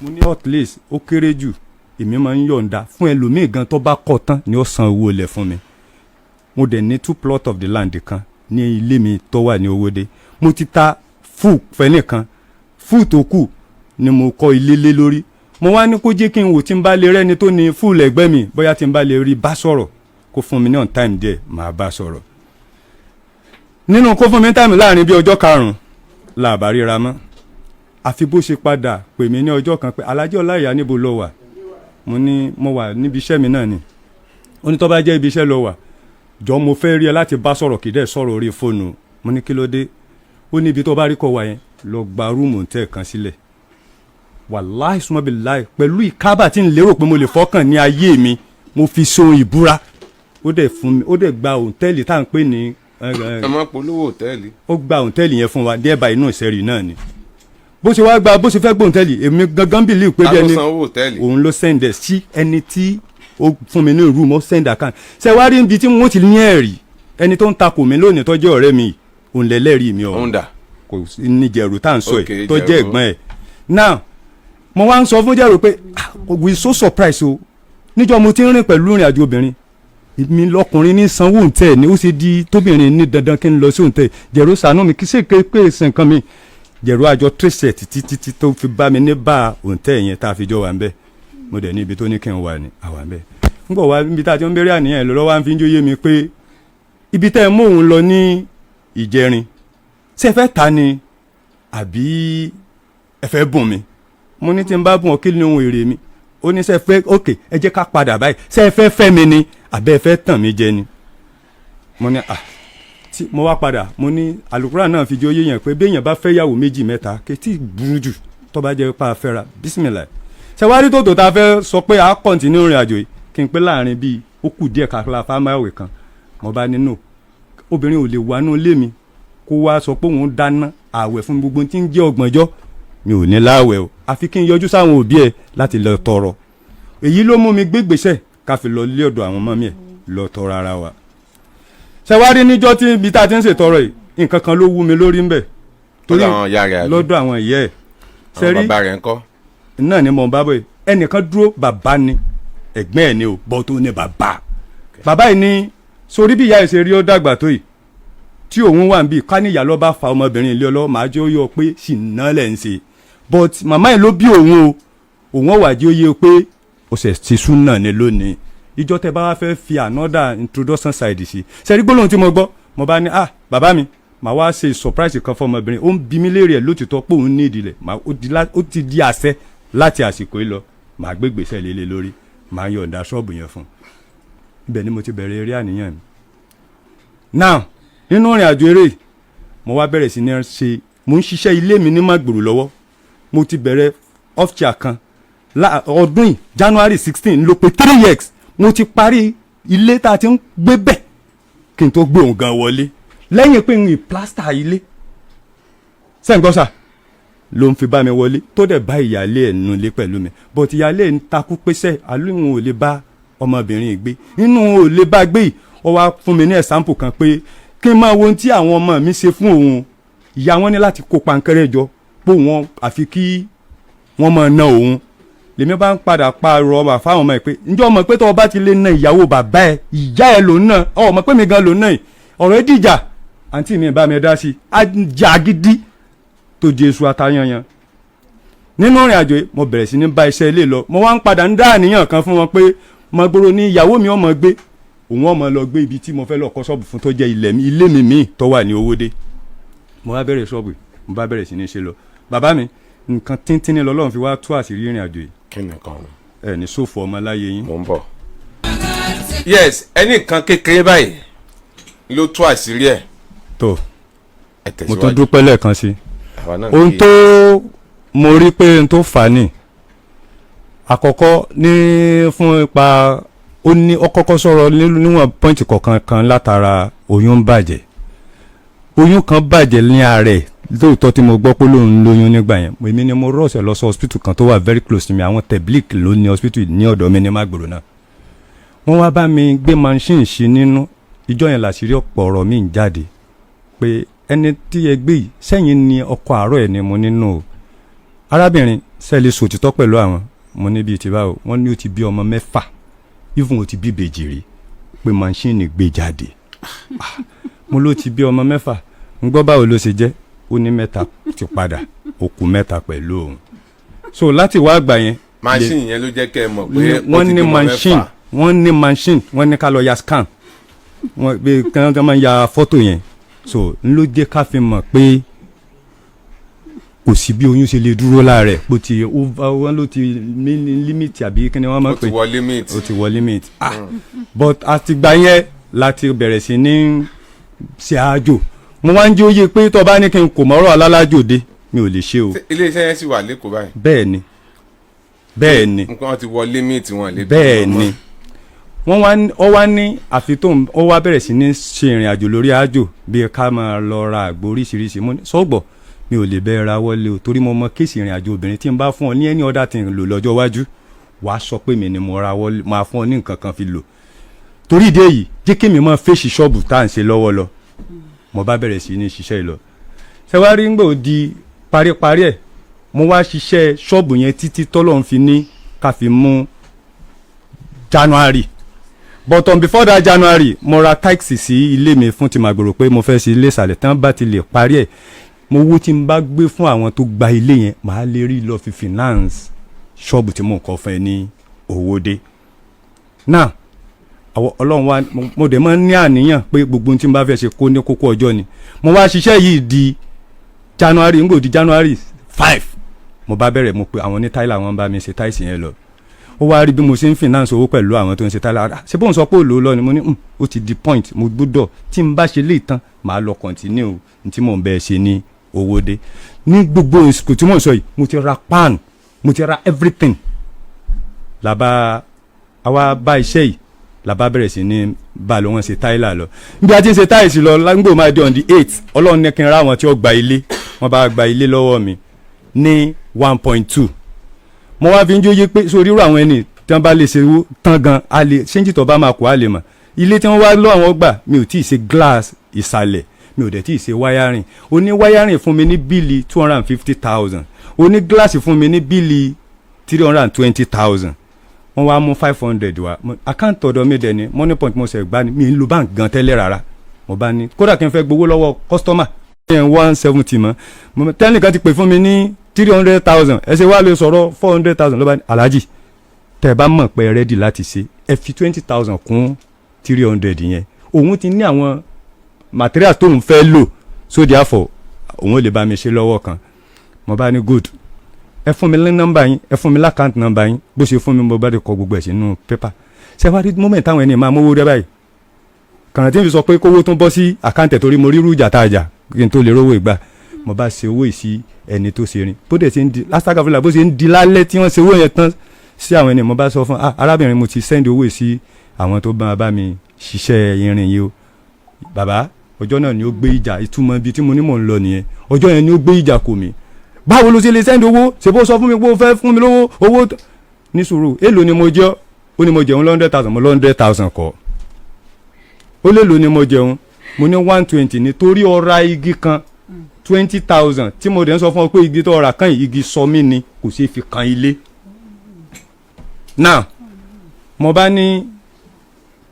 mo ní at least ó kéré jù èmi máa ń yọ̀ǹda fún ẹlòmíì gan tó bá kọ́ tán ni ó san owó ilẹ̀ fún mi. mo dẹ̀ ní 2 plot of the land kan ní ilé mi tó wà ní Owódé. mo ti ta fúù fẹ́nìkan fúù tó kù ni mo kọ́ ilé lé lórí. mo wá ní kó jẹ́ kí n wò tí n bá lè rẹ́ni tó ní fúù lẹ́gbẹ́ mi bóyá tí n bá lè rí bá sọ̀rọ̀ kó fún mi ní on time díẹ̀ máa bá sọ̀rọ̀. nínú kó fún mi time láàrin bí ọjọ́ 5 làbá ríra mọ́ àfi bó ṣe padà pè mí ní ọjọ́ kan pé Alhaji Ọláìyá níbo ló wà. mo ní mo wà níbi iṣẹ́ mi náà ni. ó ní tó bá jẹ́ ibi iṣẹ́ ló wà jọ mo fẹ́ rí ẹ láti bá sọ̀rọ̀ kì í dẹ̀ sọ̀rọ̀ orí fóònù. mo ní kí ló dé. ó ní ibi tó bá rí kọ́ wa yẹn lọ gba rúùmù tẹ̀ kan sílẹ̀. wàláì súnmọ́ bí láì pẹ̀lú ìkábà tí n lérò pé mo lè fọ́kàn ní ayé mi mo fi so ìbúra. ó dẹ̀ fún mi ó dẹ̀ gba òǹtẹ́ẹ̀lì tá à ń pè ní. ẹ máa polówó òǹtẹ́ẹ̀lì. ó gba òǹtẹ́ẹ̀lì yẹn fún wa díẹ̀ bá inú ìṣẹ́rì náà ni. bó ṣe wá gba bó ṣe fẹ́ gbọ́ òǹtẹ́ẹ̀lì èmi gangan believe pé bí ẹni òun ló send ẹ̀ sí ẹni tí ó fún mi ní room ó send account. ṣe wá rí ibi tí wọ́n ti ní ẹ̀rí ẹni tó ń takò mí lónìí tó jẹ́ ọ̀rẹ́ mi òun lẹ́lẹ́rìí mi ọ̀hún kò ní jẹ̀rù tá à ń sọ ẹ̀ tó jẹ́ ẹ̀gbọ́n ẹ̀. now mo wá ń sọ fún jẹ́rù pé we so surprised o níjọ́ mo ti ń rìn pẹ̀lú ìrìn àjò obìnrin mi lọkùnrin ní sanwó òǹtẹ̀ ni ó ṣe di tóbìnrin ní dandan kí n lọ sí òǹtẹ̀ jẹ̀rù ṣàánú mi kí ṣe pé ìsìn kan mi jẹ̀rù àjọ trace títí tó fi bá mi ní bá òǹtẹ̀ yẹn tá a fi jọ wà ń bẹ̀ mo dẹ̀ ní ibi tó ní kí n wà ní àwà ń bẹ̀ ń bọ̀ wá ibi tá a ti ń bẹ̀rẹ̀ àníyàn lọ́wọ́ wá ń fi ń jóyè mi pé ibi tẹ́ ẹ mú òun lọ ní ìjẹrin ṣé ẹ fẹ́ ta ni àbí ẹ fẹ́ bùn mi mo ní tí n bá bùn ọ kí ni ohun èrè mi ó ní ṣé ẹ fẹ́ ok ẹ jẹ́ ká padà báyìí ṣé ẹ fẹ́ fẹ́ mi ni àbẹ́ ẹ fẹ́ tàn mí jẹ ni mo ní tí mo wá padà mo ní àlùkùrá náà fi jóyè yẹn pé béèyàn bá fẹ́ yàwó 2 mẹ́ta kẹ́tì burú jù tó bá jẹ́ pa afẹ́ra bísímìlà ṣe wá rí tòótọ́ tá a fẹ́ sọ pé a kọ́ntínú ìrìn àjò yìí kí n pé láàrin bíi ó kù díẹ̀ kàkàlà fámáwé kan mo bá nínú obìnrin ò lè wá nú ilé mi kó wá sọ pé òun dáná ààwẹ̀ fún gbogbo tí ń jẹ́ ọgbọ̀njọ́ mi ò ní láwẹ̀ o àfi kí n yọjú sáwọn òbí ẹ̀ láti lọ tọrọ èyí ló mú mi gbégbèsè ká fi lọ lé ọ̀dọ̀ àwọn ọmọ mi ẹ̀ lọ tọrọ ara wa ṣe wá rí níjọ́ tí ibi tá a ti ń ṣètọrọ yìí nǹkan kan ló wú mi lórí ń bẹ̀ torí lọ́dọ̀ àwọn ìyá ẹ̀ àwọn bàbá rẹ̀ ńkọ́ náà ni mo bá bọ̀ ẹnìkan dúró bàbá ni ẹ̀gbẹ́ ẹ̀ ni ò bọ́ tó ní bàbá yìí ní sórí bí ìyá ẹ̀ ṣe rí ó dàgbà tó yìí tí òun wà ń bí káníyà lọ́ bá fa ọmọbìnrin ilé ọlọ́wọ́ máa jẹ́ ó yọ pé ṣìnà lẹ̀ ń ṣe but màmá ẹ̀ ló bí òun ọ̀wà jẹ́ ó yẹ pé ọ̀sẹ̀ ti sún náà ni lónìí ìjọ tẹ bá wá fẹ́ fi another introduction side sí sẹ́rí gbólóhùn tí mo gbọ́ mo bá ní bàbá mi màá wá ṣe surprise kan fún ọmọbìnrin ó ń bi mí léèrè ẹ̀ lótìtọ́ pé òun ní ìdílé ó ti di àṣẹ láti àsìkò yìí lọ màá gbé gbèsè lélẹ̀ lórí màá yọ̀ǹda ṣọ́ọ̀bù yẹn fún ibẹ̀ ni mo ti bẹ̀rẹ̀ eré àníyàn mi. now nínú ìrìn àjò eré mo wá bẹ̀rẹ̀ sí ní ṣe mo ń ṣiṣẹ́ ilé mi ní Màgbòrò lọ́wọ́ mo ti bẹ̀rẹ̀ off chair kan ọdún yìí January 16 ló pé 3 years mo ti parí ilé tá a ti ń gbé bẹ̀ kí n tó gbé òun gan wọlé lẹ́yìn pé n plaster ilé sẹ́ǹgbọ́sà ló ń fi bá mi wọlé tó dẹ̀ bá ìyáálé ẹ̀ nù lé pẹ̀lú mi but ìyáálé ẹ̀ ń takú pésẹ̀ àlóhùn ò lè bá ọmọbìnrin gbé inú ò lè bá gbé yìí ó wá fún mi ní ẹ̀sáǹpù kan pé kí n máa wo ohun tí àwọn ọmọ mi ṣe fún òun ìyá wọn ní láti kó pankẹ́rẹ́ jọ pé wọn àfi kí wọ́n máa ná òun lèmi bá ń padà pààrọ̀ ọmọ fáwọn ọmọ ẹ̀ pé ǹjẹ́ ọmọ pé tó o bá ti lè na ìyàwó bàbá ẹ̀ ìyá ẹ̀ ló ń ná ọmọ pé mi gan ló ń ná yìí ọ̀rọ̀ ẹ̀ dìjà àǹtí mi bá mi dá sí i ajá gidi tó di èso atayanyan nínú ìrìn àjò yìí mo bẹ̀rẹ̀ sí ní bá iṣẹ́ ilé lọ mo wá ń padà ń dá àníyàn kan fún wọn pé Màgbòrò ní ìyàwó mi ọmọ gbé òun ọmọ lọ gbé ibi tí mo fẹ́ lọ kọ́ ṣọ́ọ̀bù fún tó jẹ́ ilé mi míì tó wà ní Owódé mo wá bẹ̀rẹ̀ ṣọ́ọ̀bù mo bá bẹ̀rẹ̀ sí ní ṣe lọ bàbá mi nǹkan tíntín ní lọ́lọ́run fi wá tú àṣírí ìrìn àjò yìí kí ni kan ẹ ní sófò ọmọ láyé yín. mo ń bọ̀. yes ẹnì kan kékeré báyìí ló tú àṣírí ẹ̀. tó mo tún dúpẹ́ lẹ́ẹ̀kan sí ohun tó mo rí pé ohun tó fà á nì àkọ́kọ́ ní fún ipa ó ní ọkọ́kọ́ sọ̀rọ̀ níwọ̀n pọ́ìntì kọ̀ọ̀kan kan látara oyún bàjẹ́ oyún kan bàjẹ́ ní ààrẹ lóòótọ́ tí mo gbọ́ pé lóun lóyún nígbà yẹn èmi ni mo rọ̀ọ̀sẹ̀ lọ sí hospital kan tó wà very close to me àwọn tẹ̀blík ló ní hospital ní ọ̀dọ̀ mi ní Màgbòrò náà wọ́n wá bá mi gbé machine sí nínú ìjọ yẹn làṣírí ọ̀pọ̀ ọ̀rọ̀ mi ń jáde pé ẹni tí ẹ gbé yìí sẹ́yìn ni ọkọ àárọ̀ ẹ̀ ni mo nínú o arábìnrin sẹ́ẹ̀lì sòtítọ́ pẹ̀lú àwọn mo ní bíi ti báwo wọ́n ní ó ti bí ọmọ 6 even ó ti bí ìbejì rí pé machine gbé jáde mo ló ti bí ọmọ 6 ń gbọ́ báwo ló ṣe jẹ́ ó ní 3 ti padà ó kù 3 pẹ̀lú òun so láti wá àgbà yẹn. machine yẹn ló jẹ́ kẹ́ ẹ mọ̀ pé wọ́n ní machine wọ́n ní ká lọ ya scan wọ́n bí kí máa ya fọ́tò yẹn so n ló jẹ́ ká fi mọ̀ pé kò sí bí oyún ṣe lè dúró láàrẹ̀ bó ti wọ́n ló ti limit àbí kí ni wọ́n máa pè ó ti wọ limit but àtìgbà yẹn láti bẹ̀rẹ̀ sí ní ṣe àjò mo wá ń jẹ́ òye pé tó bá ní kí n kò mọ́rọ̀ alálàjò dé mi ò lè ṣe o. iléeṣẹ́ yẹn sì wà lẹ́kọ̀ọ́ báyìí. bẹ́ẹ̀ ni nǹkan ti wọ limit wọn lè. bẹ́ẹ̀ ni wọ́n wá ní àfitún ó wá bẹ̀rẹ̀ sí ní ṣe ìrìn àjò lórí àjò bí ká máa lọ ra àgbo oríṣiríṣi mo ní sọ́gbọ̀ mi ò lè bẹ́ẹ̀ ra wọlé o torí mo mọ kéèsì ìrìn àjò obìnrin tí n bá fún ọ ní ẹni ọ̀dà tí n lò lọ́jọ́ iwájú wàá sọ pé mi ni mo ra wọlé máa fún ọ ní nǹkan kan fi lò torí ìdí èyí jẹ́ kí mi máa fèsì ṣọ́ọ̀bù tá à ń ṣe lọ́wọ́ lọ mo bá bẹ̀rẹ̀ sí ní ṣiṣẹ́ ìlọ ṣẹwárí ń gbò di paríparí ẹ̀ mo wá ṣiṣẹ́ ṣọ́ọ̀bù yẹn títí tọ́lọ́run fi ní ká fi mú January but before that January mo ra táìsì sí ilé mi fún ti Màgbòrò pé mo fẹ́ ṣe ilé ìsàlẹ̀ tán bá ti lè parí ẹ̀ mo wó tí n bá gbé fún àwọn tó gba ilé yẹn màá lè rí lọ fi finance ṣọ́ọ̀bù tí mò ń kọ́ fún ẹ ní Owódé náà Ọlọ́run wa mo dẹ̀ máa ń ní àníyàn pé gbogbo tí n bá fẹ́ ṣe kó ní kókó ọjọ́ ni mo wá ṣiṣẹ́ yìí di January ngbò di January 5 mo bá bẹ̀rẹ̀ mo pe àwọn ní táìlà wọn bá mi ṣe táìsì yẹn lọ ó wá rí bí mo ṣe ń finance owó pẹ̀lú àwọn tó ń ṣe táìlà ṣé bóun sọ pé òòlù lọ ni mo ní ó ti di point mo gbọ́dọ̀ tí n bá ṣe lè tán màá lọ continue tí mò ń bẹ́ẹ̀ ṣe ní Owódé ní gbogbo ìsìnkú tí mò ń sọ yìí mo ti ra pan mo ti ra everything làbá àwa bá iṣẹ́ yìí làbá bẹ̀rẹ̀ sí ní bá lọ wọn ṣe táìlà lọ níbi a ti ń ṣe táìsì lọ lágbó máa di on the 8th Ọlọ́run ní kí n ra àwọn tí ó gba ilé wọ́n bá gba ilé lọ́wọ́ mi ní 1.2 mo wá fi ń jóye pé sórí irú àwọn ẹni tí wọ́n bá lè ṣe tán gan a lè ṣéǹjì tó bá máa kó a lè mọ̀ ilé tí wọ́n wá lọ àwọn gbà mi ò tí ì ṣe glass ìsàlẹ̀ mi ò dẹ̀ tí ì ṣe wiring oní wiring fún mi ní bíìlì 250,000 oní glass fún mi ní bíìlì 320,000 wọ́n wá mú 500 wá àkáǹtì ọ̀dọ̀ mi dẹ̀ ni money point mo ṣe gbá ni mi ń lo bank gan tẹ́lẹ̀ rárá mo bá ní kódà kí n fẹ́ gbowó lọ́wọ́ customer 170 mọ́ tẹ́nìkan ti pè fún mi ní 300,000 ẹ ṣe wá lè sọ̀rọ̀ 400,000 ló bá ní aláàjì tẹ́ ẹ bá mọ̀ pé ẹ rẹ́dì láti ṣe ẹ fi 20,000 kún 300 yẹn òun ti ní àwọn materials tóun fẹ́ lò so therefore òun ò lè bá mi ṣe lọ́wọ́ kan mo bá ní good ẹ fún mi ní nọ́mbà yín ẹ fún mi lákàntì nọ́mbà yín bó ṣe fún mi mo bá dé kọ gbogbo ẹ̀ sínú pépà ṣé wàá rí moment táwọn ẹni máa mówó rẹ báyìí kànáà tí n fi sọ pé kówó tún bọ́ sí àkáǹtì torí mo rí rújà tá a jà kí n tó lè rówó ìgbà mo bá ṣe owó yìí sí ẹni tó ṣe rin bó dẹ̀ ṣe ń di lásìkò bó ṣe ń di lálẹ́ tí wọ́n ṣe owó yẹn tán sí àwọn ẹni mo bá sọ fún arábìnrin mo ti send owó yìí sí àwọn tó bá mi ṣiṣẹ́ irin yìí o bàbá ọjọ́ náà ni ó gbé ìjà ìtumọ̀ ibi tí mo ní mò ń lọ nìyẹn ọjọ́ yẹn ni ó gbé ìjà kò mí báwo ló ṣe lè send owó ṣe bó sọ fún mi pé ó fẹ́ fún mi lówó owó ní sùúrù èlò ni mo jẹ́ ó ní mo jẹun 100,000 mo 100,000 kọ́ ó lè lò ní mo jẹun mo ní 120 nítorí ọ̀ra igi kan 20,000 tí mo dẹ̀ ń sọ fún ọ pé igi tó ọ̀ra kan yìí igi sọ mí ni kò ṣeé fi kan ilé now mo bá ní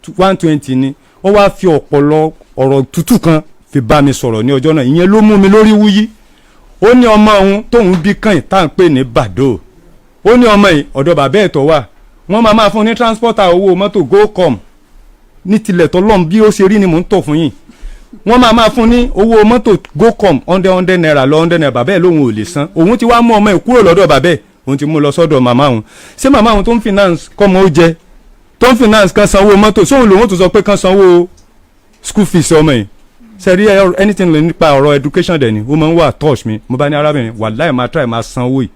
120 ni ó wá fi ọ̀pọ̀lọ ọ̀rọ̀ tútù kan fi bá mi sọ̀rọ̀ ní ọjọ́ náà ìyẹn ló mú mi lórí wúyí ó ní ọmọ òun tóun bí kàn tá à ń pè ní bàdó ó ní ọmọ yìí ọ̀dọ̀ bàbá ẹ̀ tó wà wọ́n máa fún ní transporter owó mọ́tò gocom ní tilẹ̀ tọ́lọ́m bí ó ṣe rí ni mò ń tọ̀ fún yín wọ́n máa fún ní owó mọ́tò gocom 100 naira lọ 100 naira bàbá ẹ̀ lóun ò lè san òun ti wá mú ọmọ ẹ̀ kúrò lọ́dọ̀ bàbá ẹ̀ òun ti mú lọ sọ́dọ̀ màmá òun ṣé màmá òun tó ń finance kọ́mọ ó jẹ tó ń finance kan sanwó mọ́tò sóun lòun tó sọ pé kan sanwó school fees ọmọ yìí sẹ́rí anything lè nípa ọ̀rọ̀ education dẹ̀ ni ó máa ń wà touch mi mo bá ní arábìnrin wàláì máa try máa sanwó yìí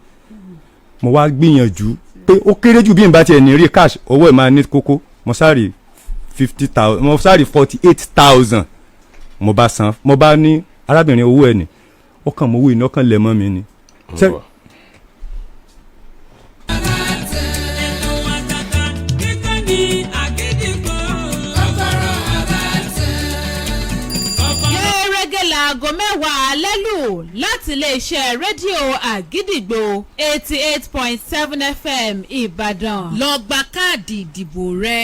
mo wá gbìyànjú pé ó kéré jù bí n bá tiẹ̀ ní rí cash owó ẹ̀ máa ní kókó mo sáré 50,000 mo sáré 48,000 mo bá san mo bá ní arábìnrin owó ẹ̀ ní ó kàn mọ owó iná kan lẹ̀ mọ́ mi ni. aago mẹ́wàá lẹ́lù láti iléeṣẹ́ rédíò Àgídìgbò 88.7 FM Ìbàdàn lọ gba káàdì ìdìbò rẹ.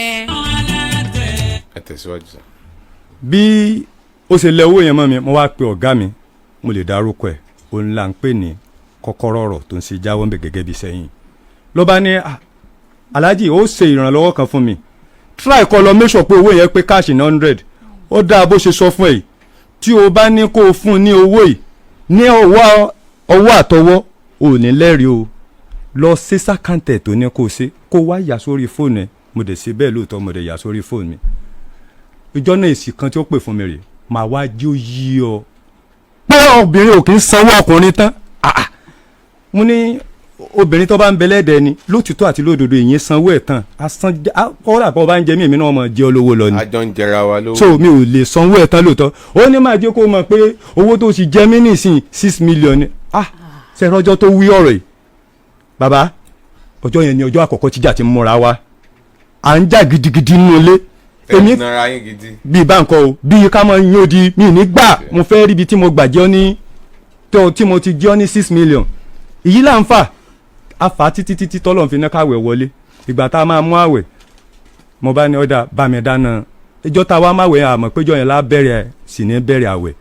ẹ tẹ̀síwájú sá. bí ó ṣe lẹ owó yẹn mọ́ mi mo wá pe ọ̀gá mi mo lè dárúkọ ẹ̀ òun là ń pè ní kọ́kọ́rọ́ ọ̀rọ̀ tó ń ṣe jáwọ́ ń bẹ̀ gẹ́gẹ́ bí sẹ́yìn ló bá ní aláàjì ó ṣe ìrànlọ́wọ́ kan fún mi try kọ́ lọ make sure pé owó yẹn pé káàṣì ní 100 ó dáa bó ṣe sọ fún ẹ̀ tí o bá ní kó o fún un ní owó yìí ní ọwọ́ àtọwọ́ ò ní lẹ́rìí o lọ sí sàkáǹtẹ̀ tó ní kó o ṣe kó wá yà sórí fóònù ẹ̀ mo dẹ̀ ṣe bẹ́ẹ̀ lóòótọ́ mo dẹ̀ yà sórí fóònù mi ìjọ náà èsì kan tí ó pè fún mi rè màá wá jí ó yí ọ pé obìnrin ò kì í sanwó ọkùnrin tán mo ní obìnrin tó bá ń bẹlẹ́dẹ̀ ni lótìtọ́ àti lódodo ìyẹn sanwó ẹ̀ tán kọ́ra bọ́ bá ń jẹ mí náà mọ̀ jẹ́ olówó lọ ni. àjọ ń jẹra wa lówó. so mi ò lè sanwó ẹ̀ tán lóòótọ́ ó ní máa jẹ́ kó mọ̀ pé owó tó ti jẹ mí nìsín 6 million ni ṣe rọ́jọ́ tó wí ọ̀rọ̀ yìí bàbá ọjọ́ yẹn ni ọjọ́ àkọ́kọ́ tíjà ti múra wa à ń jà gidigidi nínú ilé èmi bíi báńkọ o bíi ká mọ yín ó di mi ní gbà mo fẹ́ ríbi tí mo gbà jẹ́ ní tí mo ti jẹ́ ní 6 million èyí là ń fà afa títí tọ́lọ̀ fi ní káwẹ̀ wọlé ìgbà tá a máa mú àwẹ̀ mo bá ní ọ̀dà bá mi dáná ìjọ tá a wá máwẹ̀ àmọ́ péjọ yẹn lábẹ́rẹ̀ sì ní bẹ̀rẹ̀ àwẹ̀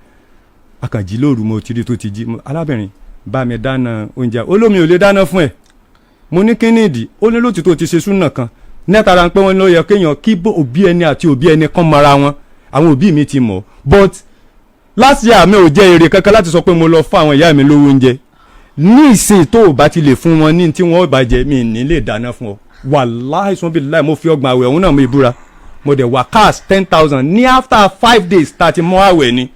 akànjí lóru mo ti rí tó ti jí alábìnrin bá mi dáná oúnjẹ olómi ò lè dáná fún ẹ mo ní kí ní ìdí ó ní lótìtọ́ ti ṣe súnà kan nẹ́tara pé wọ́n ló yẹ kéèyàn kí òbí ẹni àti òbí ẹni kan mara wọn àwọn òbí mi ti mọ̀ but last year mi ò jẹ èrè kankan láti sọ pé mo lọ fún àwọn ìyá mi lówó oúnjẹ ní ìsìn tó o bá ti lè fún wọn ní tí wọn ò bá jẹ mi ní lè dáná fún ọ wàláhì sọ́nbí láì mo fi ọgbà àwẹ̀ òun náà mo ìbúra mo dẹ̀ wá cash 10,000 ní after 5 days tá a ti mọ́ àwẹ̀ ni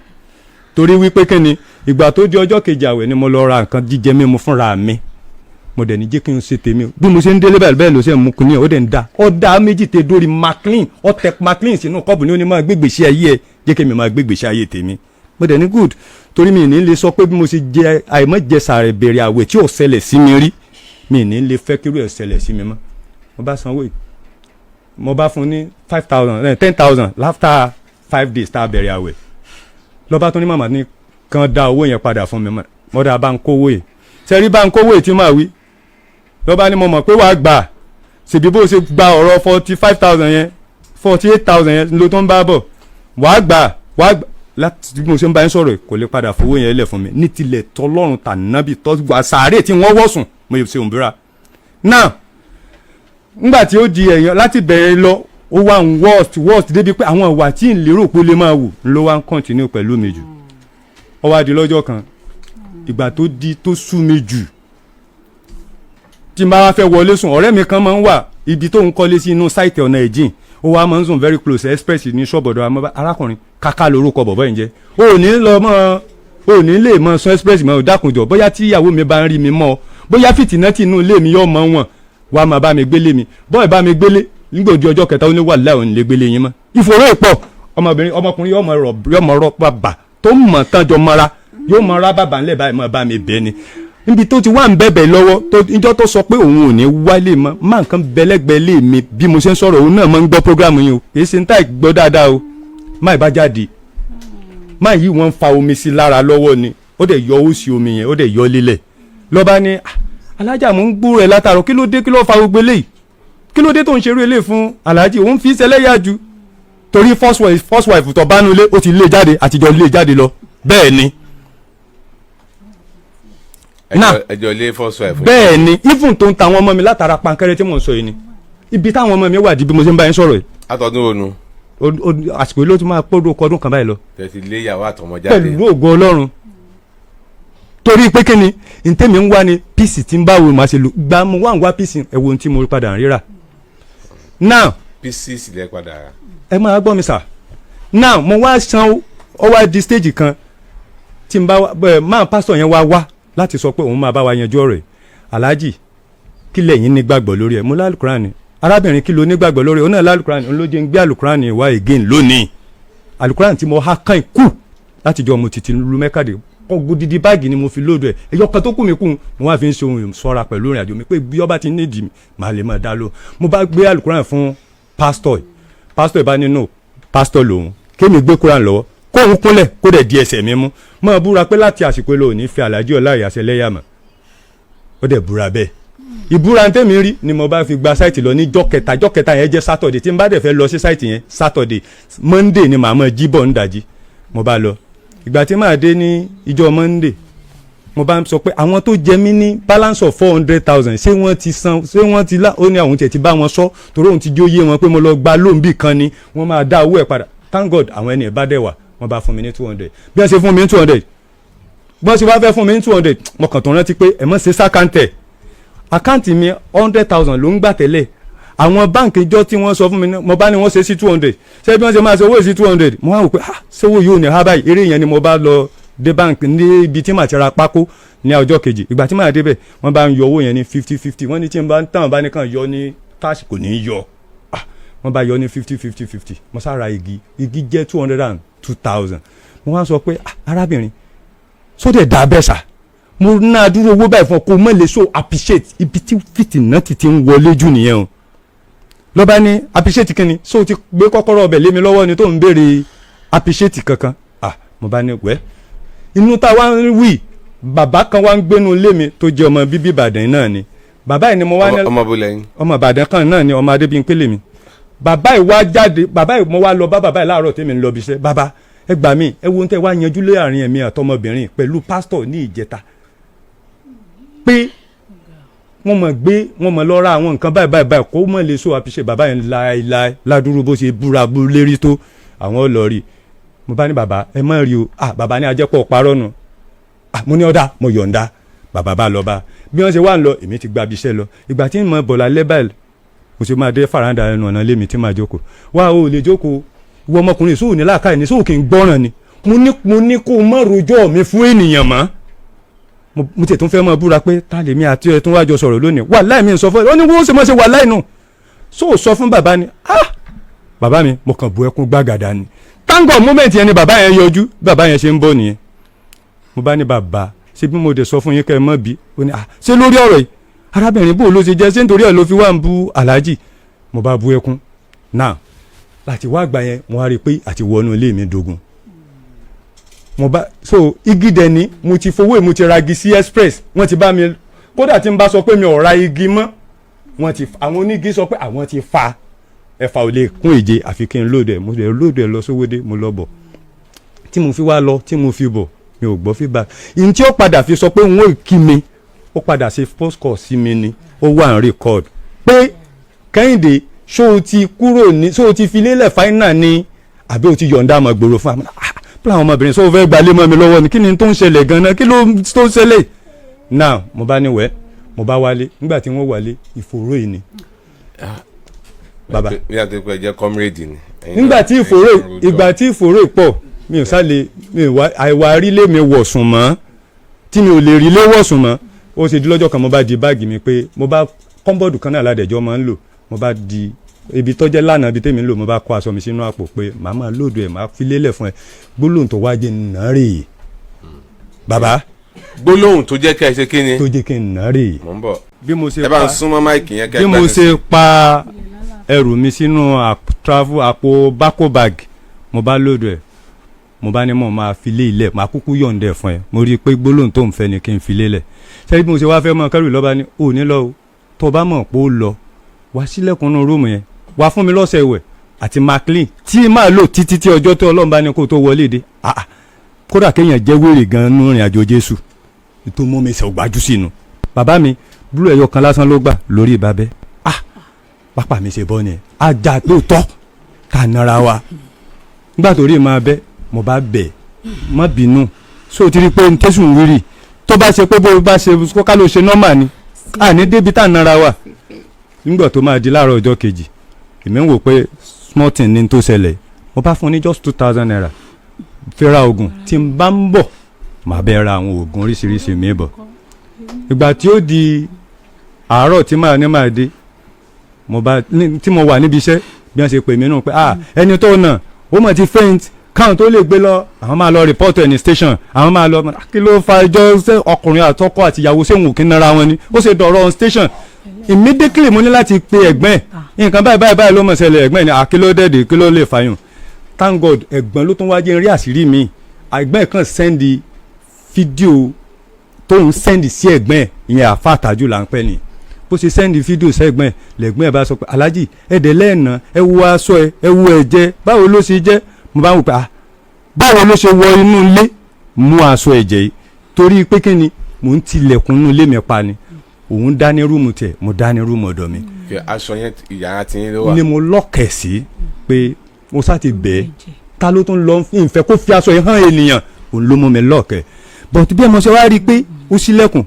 torí wípé kí ni ìgbà tó di ọjọ́ kejì àwẹ̀ ni mo lọ ra nǹkan jíjẹ mímu fúnra mi mo dẹ̀ ní jẹ́ kí n ṣe tèmi bí mo ṣe ń délé bẹ́ẹ̀ ló ṣe mú kun ní ó dẹ̀ ń da ọ̀dà méjì tẹ dórí maclean ọ̀tẹ̀ maclean sínú kọ́ọ̀bù ní ó ní máa gbégbèsè ayé ẹ jẹ́ kí mi máa gbégbèsè ayé tèmi mo dẹ̀ ní good torí mi ní lè sọ pé bí mo ṣe jẹ àìmọ́jẹsà rẹ̀ bẹ̀rẹ̀ àwẹ̀ tí ò ṣẹlẹ̀ sí mi rí mi ní lè fẹ́ kírú ẹ̀ ṣẹlẹ̀ sí mi mọ́ mo bá sanwó yìí mo bá fún ní 5,000 10,000 after 5 days tá a bẹ̀rẹ̀ àwẹ̀ lọ́ba tó ní màmá ní kan dá owó yẹn padà fún mi mọ́dà bá ń kówó yìí sẹ́rí bá ń kówó yìí tí máa wí lọ́ba ní mo mọ̀ pé wàá gbà ṣèbí bó ṣe gba ọ̀rọ̀ 45,000 yẹn 48,000 yẹn ló tó ń bá bọ̀ wàá gbà láti bí mo ṣe ń bá yín sọ̀rọ̀ kò lè padà fowó yẹn lẹ̀ fún mi ní tilẹ̀ tọlọ́run tànábì tọ́gbà sàárè tí wọ́n wọ̀sùn mo yóò ṣe òǹbúra náà ńgbà tí ó di ẹ̀yàn láti bẹ̀rẹ̀ lọ ó wá ń worst débi pé àwọn ìwà tí ń lérò pé ó lè máa wù ló wá ń continue pẹ̀lú mi jù ó wá di lọ́jọ́ kan ìgbà tó sú mi jù tí n bá wá fẹ́ wọlé sùn ọ̀rẹ́ mi kan máa ń wà ibi tó ń kọ́lé sí inú sáìtì ọ̀nà ẹ̀jìn ó wá máa ń sùn very close express ní ṣọ́bọ̀dọ̀ àmọ́ arákùnrin kàkà lórúkọ bọ̀bọ̀ yìí jẹ́ ó ní lè mọ sun express mọ́ dákunjọ bóyá tí ìyàwó mi bá ń rí mi mọ́ bóyá fìtínà tí inú ilé mi yóò mọ́ wọn wàá máa bá mi gbélé mi bọ́ọ̀ bá mi gbélé nígbà ojú ọjọ́ kẹta ó ní wà láì òní lè gbélé yín mọ́ ìfòró ìpọ̀ ọmọkùnrin yóò mọ ọ̀rọ̀ bàbà tó mọ̀ tán jọ mọ́ra yóò mọ ọ̀rọ̀ bàbà ńlẹ̀ báyìí mọ́ bá mi bẹ́ẹ̀ ni níbi tó ti wà ń bẹ̀bẹ̀ lọ́wọ́ ìjọ tó sọ pé òun ò ní wálé mọ́ máa nǹkan bẹ́lẹ́gbẹ́ lé mi bí mo ṣe ń sọ̀rọ̀ òun náà máa ń gbọ́ prógrámù yín o èyí ṣe ń tà gbọ́ dáadáa o máa bá jáde máa yí wọ́n fa omi sí lára lọ́wọ́ ni ó dẹ̀ yọ ó sí omi yẹn ó dẹ̀ yọ lílẹ̀ lọ́ba ní alájà mò ń gbúrò ẹ̀ látàrọ̀ kí ló dé kí ló fa gbogbo eléyìí kí ló dé tó ń ṣerú eléyìí fún aláàjì òun fi ṣẹlẹ́yà ju torí first wife tó bá nulẹ̀ ó ti lé jáde àtijọ́ lé jáde lọ bẹ́ẹ̀ ni ẹjọ lé first wife. bẹ́ẹ̀ ni even tó ń ta àwọn ọmọ mi látara pankẹ́rẹ́ tí mò ń sọ yìí ni ibi táwọn ọmọ mi wà di bí mo ṣe ń bá yín sọ̀rọ̀ yìí. àtọ̀dún ònu. àsìkò yìí ló tún máa pọ́dún ọdún kan báyìí lọ. tẹ̀sí lé ìyàwó àtọmọ jáde. pẹ̀lú ògo Ọlọ́run torí pé kí ni ntẹ́mi ń wá ni píìsì tí ń bá wo màá ṣe lò gba mo wá ń wá píìsì ẹ̀wọ̀n tí mo padà ń ríra. now píìsì sílẹ̀ padà. ẹ máa gbọ́ mi sà now mo wá san ọ wá di stage kan tí n bá máa pásítọ̀ yẹn wá láti sọ pé òun máa bá wa yanjú ọ̀rọ̀ ẹ̀ aláàjì kí lẹ́yìn nígbàgbọ́ lórí ẹ̀ mo lálùkùránì arábìnrin kí ló nígbàgbọ́ lórí ẹ̀ ó náà lálùkùránì òun ló jẹ́ ń gbé àlùkùránì wá again lónìí àlùkùránì tí mo há kàn kú láti jọ mo tìtì lu mẹ́kàdé ọgbó didi báàgì ni mo fi lóòdù ẹ̀ ẹ̀yọ́ kan tó kù mí kù mo wá fi ń ṣe ohun ìṣọ́ra pẹ̀lú ìrìn àjò mi pé bí ọba ti nídìí mi màá lè máa dá lọ mo bá gbé àlùkùránì fún pásítọ̀ ìbá nínú pásítọ̀ lòun kémi gbé kúránì lọ́wọ́ kóhun kúnlẹ̀ kó dẹ̀ di ẹsẹ̀ mi mú máa búra pé láti àsìkò èlò òní fẹ́ aláàjì ọlá ìyàsẹ́ lẹ́yàmọ̀ ó dẹ̀ búra bẹ́ẹ̀ ìbúra tẹ́mi rí ni mo bá fi gba sáìtì lọ ní jọ́kẹta yẹn jẹ́ sátọ̀dẹ̀ tí n bá dẹ̀ fẹ́ lọ sí sáìtì yẹn sátọ̀dẹ̀ mọ́ndé ni màá mọ̀ jíbọ̀ ń dàjí mo bá lọ ìgbà tí màá dé ní ìjọ mọ́ndé mo bá sọ pé àwọn tó jẹ mí ní balance of 400,000 ṣé wọ́n ti san ṣé wọ́n ti lá ó ní àwọn tiẹ̀ ti bá wọn sọ torí òun ti jó yé wọn pé mo lọ gba lóńbì kan ni wọ́n máa dá owó ẹ̀ padà thank God àwọn ẹni ẹ̀ bá dẹ̀ wà wọ́n bá fún mi ní 200 bí wọ́n ṣe fún mi ní 200 bí wọ́n ṣe wá fẹ́ fún mi ní 200 mo kàn tó rántí pé ẹ̀ mọ̀ ṣe sákàǹtẹ̀ àkáǹtì mi 100,000 ló ń gbà tẹ́lẹ̀ àwọn báǹkì ìjọ tí wọ́n sọ fún mi mo bá ní wọ́n ṣe sí 200 ṣé bí wọ́n ṣe máa ṣe owó sí 200 mo wá wò pé ṣéwó yóò ní ha báyìí eré yẹn ni mo bá lọ dé báǹkì ní ibi tí màá ti ra pákó ní ọjọ́ kejì ìgbà tí màá débẹ̀ wọ́n bá ń yọ owó yẹn ní 50-50 wọ́n ní tí n bá ń tàn bá nìkan yọ ní káàṣì kò ní í yọ wọ́n bá yọ ní 50-50 mo sára igi jẹ́ 202,000 mo wá sọ pé arábìnrin sódẹ̀ dá bẹ́ẹ̀ sà mo ná dúró owó báyìí fún ọ kó mọ̀ lè so appreciate ibi tí fìtínà ti ń wọlé jù nìyẹn o lọ́ba ní appreciate kínni so ti gbé kọ́kọ́rọ́ ọbẹ̀ lé mi lọ́wọ́ ni tó ń béèrè appreciate kankan mo bá ní wẹ́ inú tá a wá ń wí bàbá kan wá ń gbénu lé mi tó jẹ́ ọmọ bíbí Ìbàdàn náà ni bàbá yìí ni mo wá ní ọmọ bó lẹ́yìn ọmọ Ìbàdàn kan náà ni ọmọ Adébíyìnpélé mi bàbá yìí wá jáde bàbá yìí mo wá lọ bá bàbá yìí láàárọ̀ tèmi ń lọ bíṣẹ́ bàbá ẹ gbà mí ẹ wo ohun tẹ́ wá yanjú láàrin ẹ̀mí àtọmọbìnrin pẹ̀lú pásítọ̀ ní ìjẹta pé wọ́n mọ̀ lọ ra àwọn nǹkan báyìí kó mọ̀ lè so àfiṣe bàbá yẹn láéláé ládùúrú bó ṣe búra bú lérí tó àwọn ọlọ́ọ̀rì mo bá ní bàbá ẹ má rí o bàbá ní ajẹ́pọ̀ parọ́ nù mo ní ọ̀dà mo yọ̀ǹda bàbá bá lọ bá bí wọ́n ṣe wá ń lọ èmi ti gba ibiṣẹ́ lọ ìgbà tí mo bọ̀ lálẹ́ báyìí mo ṣe máa dé faranda ẹnu ọ̀nà lémi tí máa jókòó wá o lè jókòó wọ ọmọkùnrin sóò ní làákàyè ní sóò kì í gbọ́ràn ni mo ní kó o má rojọ́ mi fún ènìyàn mọ́ mo tiẹ̀ tún fẹ́ mọ́ búra pé ta lèmi àti ẹ̀ tún wájọ sọ̀rọ̀ lónìí wàláì mi sọ fún ẹ ó ní wọ́n ṣe mọ́ ṣe wàláì nù sóò sọ fún bàbá ni bàbá mi mo kàn bu ẹkún gbàgàdà ni tango moment yẹn ni bàbá yẹn yọjú bàbá yẹn ṣe ń bọ̀ nìyẹn mo bá ní bàbá ṣé bí mo dẹ̀ sọ fún yín kẹ́ ẹ mọ́ bí ó ní ṣé lórí ọ̀rọ̀ yìí arábìnrin bò ló ṣe jẹ́ ṣé nítorí ẹ̀ ló fi wá ń bú aláàjì mo bá bu ẹkún now láti wá gbà yẹn mo wá rí i pé àti wọnú ilé mi dogun mo bá so igi dẹ̀ ni mo ti fowó mo ti ra igi sí express wọ́n ti bá mi kódà tí n bá sọ pé mi ò ra igi mọ́ wọ́n ti àwọn onígi sọ pé àwọn ti fa ẹ̀fà ò lè kún èje àfi kí n lóòdù ẹ̀ mo lè lóòdù ẹ̀ lọ sówódé mo lọ bọ̀ tí mo fi wá lọ tí mo fi bọ̀ mi ò gbọ́ feedback ìyẹn tí ó padà fi sọ pé n ó kí mi ó padà ṣe post call sí mi ni ó wà ń record pé Kẹ́hìndé ṣó o ti kúrò ní ṣó o ti fi lélẹ̀ fáínà ni àbí o ti yọ̀ǹda àmọ́ gbòòrò fún àmọ́ plan ọmọbìnrin ṣó o fẹ́ gbalé mọ́ mi lọ́wọ́ ni kí ni tó ń ṣẹlẹ̀ gan-an kí ló tó ń ṣẹlẹ̀ now mo bá ní wẹ́ mo bá wálé nígbà tí wọ́n wálé ìfòró yìí ni bàbá nígbà tí ìfòró pọ̀ mi ò sálẹ̀ àìwá rílé mi wọ̀sùn mọ́ tí mi ò lè rílé wọ̀sùn mọ́ ó ṣe di lọ́jọ́ kan mo bá di báàgì mi pé mo bá kọ́ńbọ̀dù kan náà ládẹ́jọ́ máa ń lò mo bá di ibi tọ́jẹ́ lánàá ibi tèmi ń lò mo bá kó aṣọ mi sínú àpò pé màá máa lòdù ẹ̀ máa fi lélẹ̀ fún ẹ gbólóhùn tó wájẹ nà rè é bàbá. gbólóhùn tó jẹ́ kí ẹ ṣe kí ni. tó jẹ́ kí n nà rè é. mò ń bọ̀ bí mo ṣe ẹ bá ń súnmọ́ máìkì yẹn bí mo ṣe pa ẹrù mi sínú àpò bákó bag mo bá lòdù ẹ̀ mo bá ní mọ̀ máa fi lé ilẹ̀ máa kúkú yọ̀ǹda ẹ̀ fún ẹ mo rí i pé gbólóhùn tó ń fẹ́ ni kí n fi lélẹ̀ ṣé bí mo ṣe wá fẹ́ mọ kẹ́rù lọ́ba ní ò ní lọ o tó bá mọ̀ pé ó lọ wá sílẹ̀kùnú rúùmù yẹn wá fún mi lọ́sẹ̀ ìwẹ̀ àti maclean tí máa lò títí tí ọjọ́ tó Ọlọ́run bá ní kó tó wọlé dé kódà kéèyàn jẹ́ wèrè gan-an nínú ìrìn àjò Jésù tó mú mi ṣe ògbájú sínú bàbá mi búrú ẹ̀yọ kan lásán ló gbà lórí ìbábẹ́ pápá mi ṣe bọ́ ni ajá tó tọ́ ká nara wa nígbà tó rí máa bẹ́ mo bá bẹ̀ má bínú so ti rí pé n tẹ́sùn rírì tó bá ṣe pé bó bá ṣe kọ́ká ló ṣe nọ́mà ni àní débi tá nara wa nígbà tó máa di láàárọ̀ ọjọ́ kejì èmi ń wò pé small thing ní tó ṣẹlẹ̀ mo bá fún ní just 2,000 naira fi ra oògùn tí n bá ń bọ̀ màá bẹ́ẹ̀ ra àwọn oògùn oríṣiríṣi mi bọ̀ ìgbà tí ó di àárọ̀ tí màá ní máa dé tí mo wà níbi iṣẹ́ bí wọ́n ṣe pè mí nù pé ẹni tó nà ó mọ̀ ti faint káwọn tó lè gbé lọ àwọn máa lọ report ẹni station àwọn máa lọ kí ló fa ẹjọ́ ṣé ọkùnrin àtọkọ àti ìyàwó ṣé wọn kì í nara wọn ni ó ṣe dọ̀rọ̀ on station immediately mo ní láti pe ẹ̀gbọ́n ẹ̀ nǹkan báyìí ló mọ̀ ṣẹlẹ̀ ẹ̀gbọ́n ẹ̀ ní kí ló dẹ̀dẹ̀ kí ló lè fàyàn thank God ẹ̀gbọ́n ló tún wá jẹ́ rí àṣírí mi ẹ̀gbọ́n ẹ̀ kàn sẹ́ndì fídíò tó ń sẹ́ndì sí ẹ̀gbọ́n ẹ̀ ìyẹn àfa àtàjù là ń pẹ́ ni bó ṣe sẹ́ndì fídíò sẹ́gbọ́n ẹ̀ lẹ́gbọ́n ẹ̀ bá sọ pé alájì ẹ̀dẹ̀ lẹ́ẹ̀nà ẹ wo aṣọ ẹ wo ẹ̀jẹ̀ báwo ló ṣe jẹ́ mo bá wò pé báwo ló ṣe wọ inú ilé mú aṣọ ẹ̀jẹ̀ yìí torí pé kí ni mò ń tilẹ̀kùn inú ilé mi pa ni òun dá ní rúùmù tẹ̀ mo dá ní rúùmù ọ̀dọ̀ mi. aṣọ yẹn ìyàrá ti ń lé wa. ni mo lọ́kẹ̀ sí pé mo sá ti bẹ́ẹ̀ ta ló tún lọ ìfẹ́ kó fi aṣọ yìí hàn ènìyàn òun ló mú mi lọ́kẹ̀ but bí ẹ mọ̀ ṣe wá rí i pé ó ṣílẹ̀kùn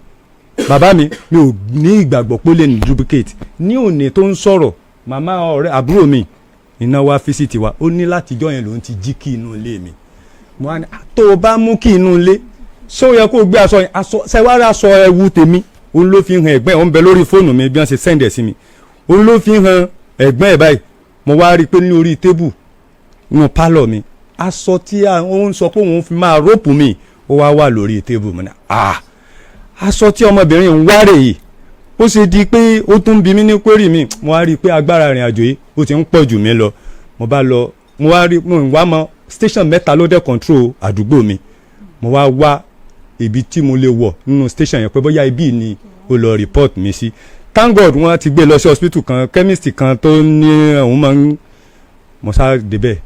bàbá mi ò ní ìgbàgbọ́ pé ó lè ní duplicate ní òní tó ń sọ̀rọ̀ màmá ọ̀rẹ́ àbúrò mi iná wá fíṣítì wa ó ní látijọ́ yẹn lòún ti jí kí inú ilé mi mo wá ní tó o bá mú kí inú ilé ṣé ó yẹ kó o gbé aṣọ yẹn ṣẹwárí aṣọ ẹwu tèmi òun ló fi hàn ẹ̀gbọ́n ẹ̀ ó ń bẹ lórí fóònù mi bí wọ́n ṣe sẹ́ǹdẹ̀ sí mi òun ló fi hàn ẹ̀gbọ́n ẹ̀ báyìí mo wá rí i pé ní orí tébù nínú pálọ̀ mi aṣọ tí ó ń sọ pé òun fi máa róòpù mi ó wá wà lórí tébù mi náà aṣọ tí ọmọbìnrin ń wá rèé ó ṣe di pé ó tún bí mi ní query mi mo wá rí i pé agbára ìrìn àjò yìí ó ti ń pọ̀ jù mí lọ mo bá lọ mo wá mọ station mẹ́ta ló dé control àdúgbò mi mo wá ibi tí mo lè wọ̀ nínú station yẹn pé bóyá ibi ni ó lọ report mi sí thank God wọ́n ti gbé lọ sí hospital kan chemist kan tó ní òun máa ń mo sá débẹ̀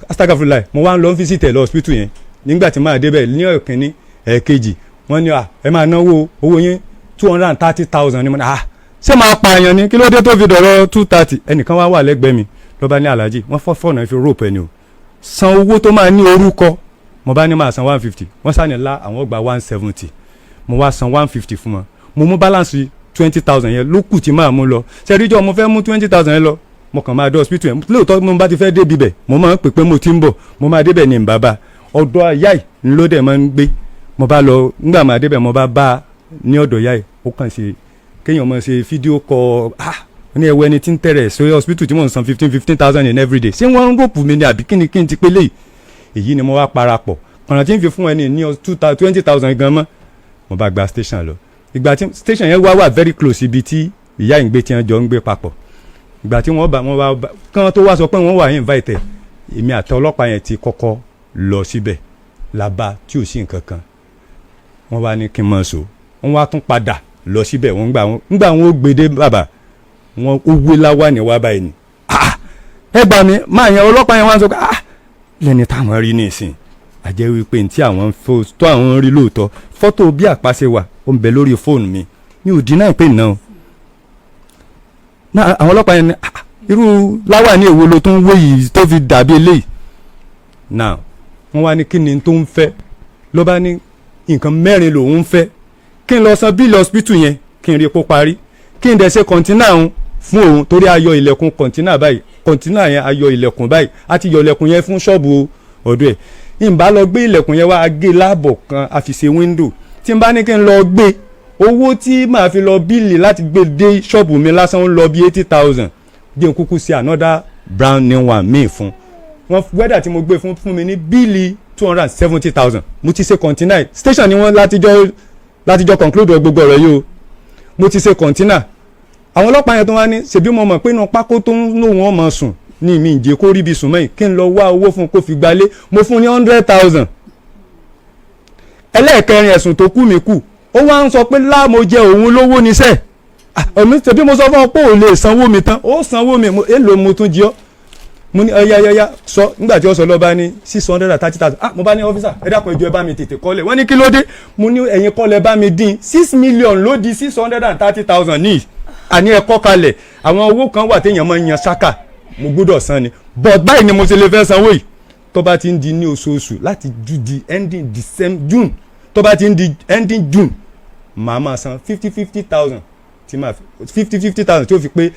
astagafulai mo wá ń lọ visit ẹ̀ lọ hospital yẹn nígbà tí máa débẹ̀ ní ọ̀kẹ́ni ẹ̀ẹ̀kejì wọ́n ní ẹ máa náwó owó yín 230,000 ni mo ní ṣé máa pààyàn ni kí ló dé tó fi dọ̀rọ̀ 230 ẹnìkan wà lẹ́gbẹ̀ẹ́ mi ló bá ní aláàjì wọ́n fọ́nà fi rope ẹni o san owó tó máa ní orúkọ mo bá ní máa san 150 wọ́n sá ní àwọn gba 170 mo wá san 150 fún wọn mo mú balance 20,000 yẹn ló kù tí máa mú lọ ṣẹ́ríjọ́ mo fẹ́ mú 20,000 yẹn lọ mo kàn máa dé hospital yẹn lóòótọ́ mo bá ti fẹ́ débi bẹ̀ mo máa ń pè pé mo ti ń bọ̀ mo máa débẹ̀ ní bàbá ọ̀dọ̀ ayá ì ló dẹ̀ máa ń gbé mo bá lọ nígbà máa débẹ̀ mo bá bá ní ọ̀dọ̀ ayá ì ó kàn ṣe kéèyàn máa ṣe fídíò kọ ní ẹwọ ẹni tí ń tẹ̀rẹ̀ sórí hospital tí mò ń san 15,000 in everyday ṣé wọ́n ń ròpù mi ni àbí kí n ti pélé èyí ni mo wá parapọ̀ ọ̀nà tí ń fi fún ẹni ní 20,000 gan mọ́ mo bá gba station lọ ìgbà tí station yẹn wá wà very close ibi tí ìyá ìgbé tí wọ́n jọ ń gbé papọ̀ ìgbà tí wọ́n bá kán tó wá sọ pé wọ́n wà invite èmi àti ọlọ́pàá yẹn ti kọ́kọ́ lọ síbẹ̀ làbá tí ò sí nǹkan kan wọ́n wá ní kí n mọ̀ so wọ́n wá tún padà lọ síbẹ̀ wọ́n gbà wọ́n ó gbede bàbá wọ́n ó wé láwà ní wá báyìí ni ẹ gbà mí máa yẹn ọlọ́pàá yẹn wá sọ pé lẹ́ni táwọn rí nísìn àjẹ́ wípé tí àwọn tó àwọn rí lóòótọ́ fọ́tò bí àpàṣẹ wà ó ń bẹ lórí fóònù mi ní òdì náà pé náà àwọn ọlọ́pàá yẹn ní irú láwà ní èwo ló tún wé yìí tó fi dàbí eléyìí náà wọ́n wá ní kí ni tó ń fẹ́ ló bá ní nǹkan mẹ́rin lòun ń fẹ́ kí n lọ san bíìlì hospital yẹn kí n rí epo parí kí n dẹ̀ ṣe kọ̀ǹtínà òun fún òun torí ayọ̀ ilẹ̀kùn kọ̀ǹtínà báyìí kọ̀ǹtínà yẹn ayọ̀ ilẹ̀kùn báyìí a ti yọ ilẹ̀kùn yẹn fún ṣọ́ọ̀bù ọ̀dọ̀ ẹ̀ n bá lọ gbé ilẹ̀kùn yẹn wá agé láàbọ̀ kan a fi ṣe wíńdò tí n bá ní kí n lọ gbé owó tí màá fi lọ bíìlì láti gbé dé ṣọ́ọ̀bù mi lásán ń lọ bí 80,000 jẹ́ n kúkú sí another brown new one míì fún wọn wẹ́dà tí mo gbé fún mi ní bíìlì 270,000 mo ti ṣe kọ̀ǹtínà station ni wọ́n látijọ́ conclude gbogbo ọ̀rọ̀ yìí o mo ti ṣe kọ̀ǹtínà àwọn ọlọ́pàá yẹn tó wá ní ṣèbí mo mọ̀ pé inú pákó tó ń lò wọ́n mọ̀ sùn ní mi ìjẹ́ kó rí ibi sùn mẹ́yìn kí n lọ wá owó fún kó fi gbalé mo fún ní 100,000 ẹlẹ́ẹ̀kẹrin ẹ̀sùn tó kù mí kù ó wá ń sọ pé láàmú jẹ òun lówó níṣẹ́ ọ̀mí ṣèbí mo sọ fún ọ pé ò lè sanwó mi tán ó sanwó mi èlò mo tún jí ọ́ mo ní ọ̀yá sọ nígbà tí ó sọ lọ́ba ní 630,000 mo bá ní ọ́fíìsà ẹ dákun ẹjọ́ ẹ bá mi tètè kọ́lẹ̀ wọ́n ní kí ló dé mo ní ẹ̀yin kọ́lẹ̀ bá mi dín 6 million ló di 630,000 ní àní ẹ kọ́ kalẹ̀ àwọn owó kan wà téèyàn máa ń yan ṣáká mo gbọ́dọ̀ san ni but báyìí ni mo ṣe lè fẹ́ sanwó yìí tó bá ti ń di ní oṣooṣù láti di ending December June tó bá ti ń di ending June màá máa san 50,000 tí máa 50,000 tí ó fi pé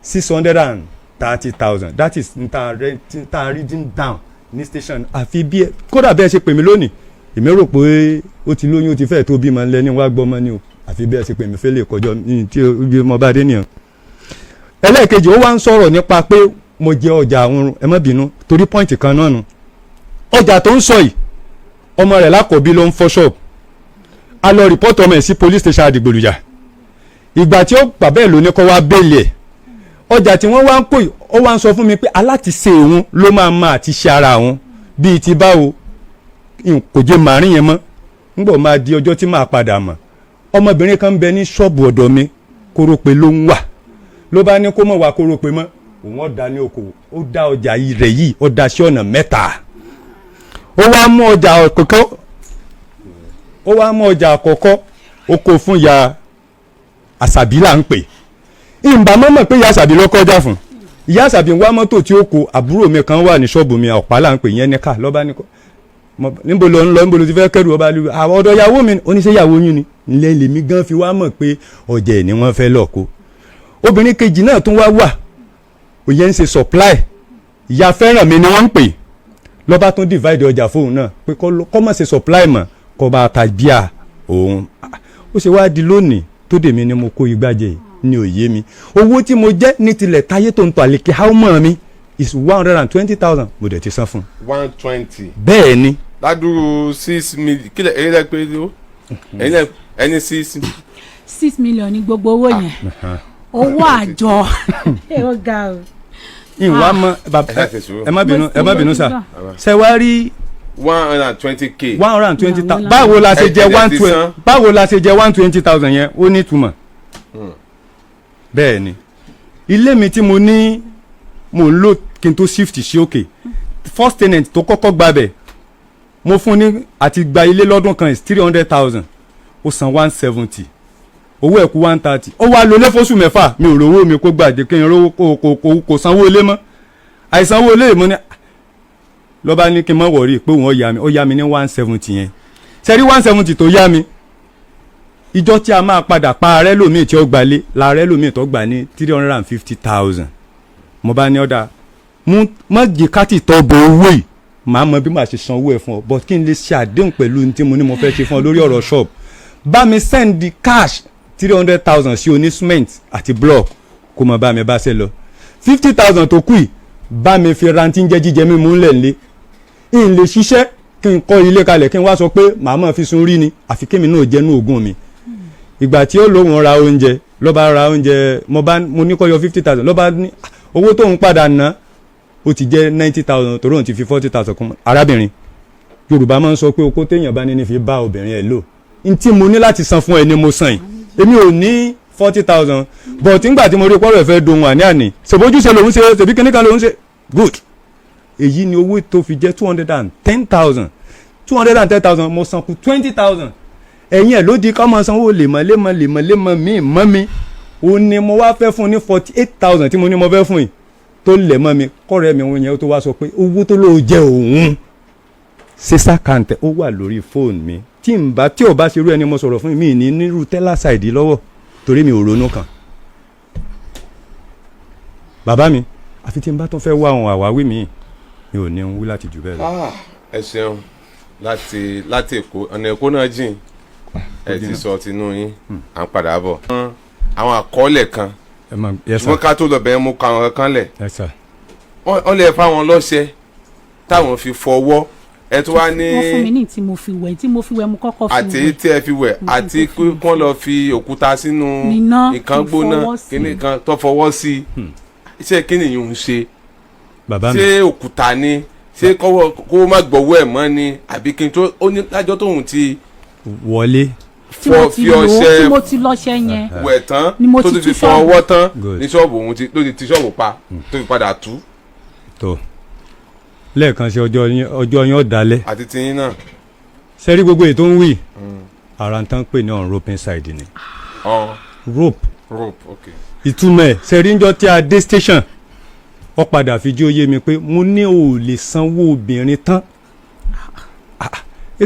630,000 that is nta reading down ní station àfi bí kódà bẹ́ẹ̀ ṣe pè mí lónìí èmi rò pé ó ti lóyún ó ti fẹ́ẹ̀ tó bímọ lẹ́ni wá gbọ́mọ ni o àfi bẹ́ẹ̀ ṣe pè mí fẹ́ lè kọjọ́ tí ibi mo bá dé nìyẹn. ẹlẹ́ẹ̀kejì ó wá ń sọ̀rọ̀ nípa pé mo jẹ ọjà àwọn ẹ má bínú torí pọ́ìntì kan náà nu ọjà tó ń sọ yìí ọmọ rẹ̀ lákọ̀ọ́bí ló ń fọ́ ṣọ́ọ̀bù a lọ rìpọ́tì ọmọ ẹ̀ sí police station àdìgbòlùjà ìgbà tí ó bàbá ẹ̀ ló ní kó wá bẹ́ẹ̀lì ẹ̀ ọjà tí wọ́n wá ń pò yìí ó wá ń sọ fún mi pé alátiṣe òun ló máa ti ṣe ara òun bíi ti báwo kò jẹ́ màárín yẹn mọ́ nígbà máa di ọjọ́ tí máa padà mọ̀ ọmọbìnrin kan ń bẹ ní ṣọ́ọ̀bù ọ̀dọ̀ mi kórópè ló ń wà ló bá ní kó mọ̀ wá kórópè mọ́ òun ọ̀dà ní okòwò ó dá ọjà rẹ̀ yìí ó dá sí ọ̀nà mẹ́ta ó wá mú ọjà àkọ́kọ́ ó kó fún ya àṣàbí là ń pè ìbá mọ́mọ́ pé ìyá àṣàbí ló kọjá fún ìyá àṣàbí ń wá mọ́tò tí ó kó àbúrò mi kan wà ní ṣọ́ọ̀bù mi ọ̀pá là ń pè yẹn ní ká lọ́ba ní kọ́ níbo ló ń lọ níbo ló ti fẹ́ kẹ́rù ọba lu àwọn ọ̀dọ̀ ìyàwó mi oníṣẹ́ ìyàwó yín ni ilé lèmi gan fi wá mọ̀ pé ọjà ẹ̀ ni wọ́n fẹ́ lọ kó obìnrin kejì náà tún wá wà òye ń ṣe supply ìyá fẹ́ràn mi ni wọ́n ń pè lọ́ba tún divide ọjà fóun náà pé kọ́ mọ̀ ṣe supply mọ̀ kọ́ bá ta bíà òun ó ṣe wá di lónìí tó dèmi ni mo kó igbá jẹ ní òye mi owó tí mo jẹ́ ní tilẹ̀ táyé tó ń tọ́ àlèkè háùmọ̀ mi is 120,000 mo dẹ̀ ti san fún. 120. bẹ́ẹ̀ ni. ládùúrú 6 million kílẹ̀ èyí lẹ́ pé ó ẹni 6. 6 million ní gbogbo owó yẹn owó àjọ ó ga o. ìwà mọ ẹ má bínú sà ṣe wá rí 120k. 120,000 báwo la ṣe jẹ 120,000 yẹn ó ní ìtumọ̀. bẹ́ẹ̀ ni ilé mi tí mo ní mo ń lò kí n tó shift sí òkè first tenant tó kọ́kọ́ gbabẹ̀ mo fún ní àti gba ilé lọ́dún kan is 300,000 ó san 170 owó ẹ̀kú 130 ó wá lólé fóṣù mẹ́fà mi ò rówó mi kó gbàdé kí n rówó kò sanwó ilé mọ́ àìsanwó ilé mo ní lọ́ba ní kí n mọ̀ wọ̀rí pé òun ó yá mi ní 170 yẹn sẹ́rí 170 tó yá mi ìjọ tí a máa padà pa ààrẹ lòmíì tí ó gbalé làárẹ̀ lòmíì tó gbà ní 350,000 mo bá ní ọ̀dà má jẹ́ káàtì tọ́ bo owó yìí màá mọ bí màá ṣe san owó ẹ̀ fún ọ but kí n lè ṣe àdéhùn pẹ̀lú ní tí mo ní mo fẹ́ ṣe fún ọ lórí ọ̀rọ̀ shop bá mi send the cash 300,000 sí oní cement àti block kó mọ bá mi bá ṣe lọ 50,000 tó kù yìí bá mi fi rántí ń jẹ́ jíjẹ mímú ńlẹ̀ ńlẹ̀ ń lè ṣiṣẹ́ kí n kọ́ ilé kalẹ̀ kí n wá sọ pé màá mọ̀ fi sun rí ni àfi kémi náà jẹ́nu ògùn mi ìgbà tí ó lóun ra oúnjẹ lọ́ba ra oúnjẹ mo ní kó yọ 50,000 lọ́ba ní owó tóun padà ná ó ti jẹ́ 90,000 torí òun ti fi 40,000 kún arábìnrin Yorùbá máa ń sọ pé okó téèyàn bá ní fi bá obìnrin ẹ̀ lò n tí mo ní láti san fún ẹ ni mo san yìí èmi ò ní 40,000 but nígbà tí mo rí pọ́rọ̀ ẹ̀fẹ́ dohun àní ṣèbójúṣe lòun ṣe ṣèbí kíníkan lòun ṣe good èyí ni owó tó fi jẹ́ 210,000 mo san kù 20,000 ẹ̀yìn ẹ̀ ló di ká máa sanwó lemọ́ mi mọ́ mi ó ní mo wá fẹ́ fún ní 48,000 tí mo ní mo fẹ́ fún yìí tó lẹ̀ mọ́ mi kọ́rẹ́ mi wọn yẹn tó wá sọ pé owó tó lóò jẹ́ òun sísá kàǹtẹ̀ ó wà lórí fóònù mi tí ò bá ṣerú ẹni mo sọ̀rọ̀ fún mi ní nírú tẹ́lá ṣáìdì lọ́wọ́ torí mi ò ronú kan bàbá mi àfi tí n bá tún fẹ́ wá àwọn àwáwí mi ò ní wí láti jù bẹ́ẹ̀ lọ. ẹ ṣeun láti Èkó ọ̀nà Èkó náà jìn ẹ ti sọ tinú yín à ń padà bọ̀. àwọn àkọọ́lẹ̀ kan ṣùgbọ́n ká tó lọ bẹ̀rẹ̀ mú ka àwọn kan lẹ̀ wọ́n lè fáwọn lọ́ṣẹ táwọn fi fọwọ́ ẹ tó wá ní. wọ́n fún mi ní tí mo fi wẹ̀ mo kọ́kọ́ fi wẹ̀. àti tí ẹ fi wẹ̀ àti kí wọ́n lọ fi òkúta sínú nǹkan gbóná kíní kan tó fọwọ́ sí iṣẹ́ kíni yìí ń ṣe. ṣé òkúta ni ṣé kó má gbọ́wọ́ ẹ̀ mọ́ ni àbí kí n tó ó ní lájọ́ tóun ti wọlé tí mo ti lọ́ṣẹ́ yẹn wẹ̀ tán tó ti fi fọ ọwọ́ tán ní ṣọ́ọ̀bù òun ló ti ṣọ́ọ̀bù pa tó fi padà tú. tó lẹ́ẹ̀kan sí ọjọ́ yín ọ̀dálẹ̀ àti tiyín náà. sẹ́rí gbogbo èyí tó ń wí ara ń tán pè ní on rope inside ni. rope okay. ìtumọ̀ ẹ̀ sẹ́rí ń jọ tí a dé station ó padà fi jí ó yé mi pé mo ní ò lè sanwó obìnrin tán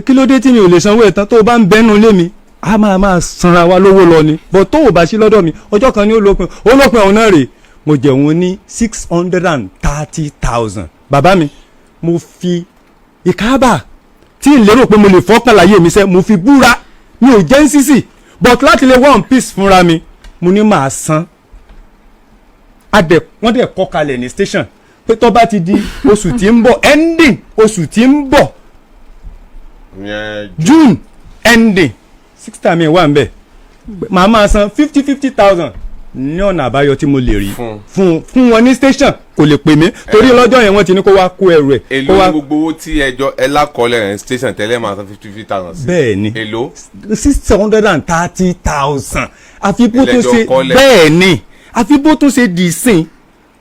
kí ló dé tí mi ò lè sanwó ẹ̀ tán tó o bá ń bẹ́nu lé mi a máa sanra wa lówó lọ ni bọ̀ tó o bá sí lọ́dọ̀ mi ọjọ́ kan ní olópin ọ̀hún náà rè mo jẹ̀wọ́n ní 630,000 bàbá mi mo fi ìkábà tí n lérò pé mo lè fọ́kàn láyé mi sẹ́ mo fi búra mi ò jẹ́ ń sísì but láti lè one piece fúnra mi mo ní màá san wọ́n dẹ̀ kọ́ kalẹ̀ ní station pé tó bá ti di oṣù tí ń bọ̀ ending oṣù tí ń bọ̀ June ending 6 time wà ń bẹ̀ màá máa san 50,000 ní ọ̀nà àbáyọ tí mo lè rí fún wọn ní station kò lè pè mí torí lọ́jọ́ yẹn wọ́n ti ní kó wá kó ẹrù ẹ̀. èló ní gbogbo owó tí ẹ lákọọ́lẹ̀ rẹ̀ station tẹ́lẹ̀ máa san 50,000 sí. bẹ́ẹ̀ni èló 630,000 àfi bó tún ṣe bẹ́ẹ̀ni àfi bó tún ṣe dì í sìn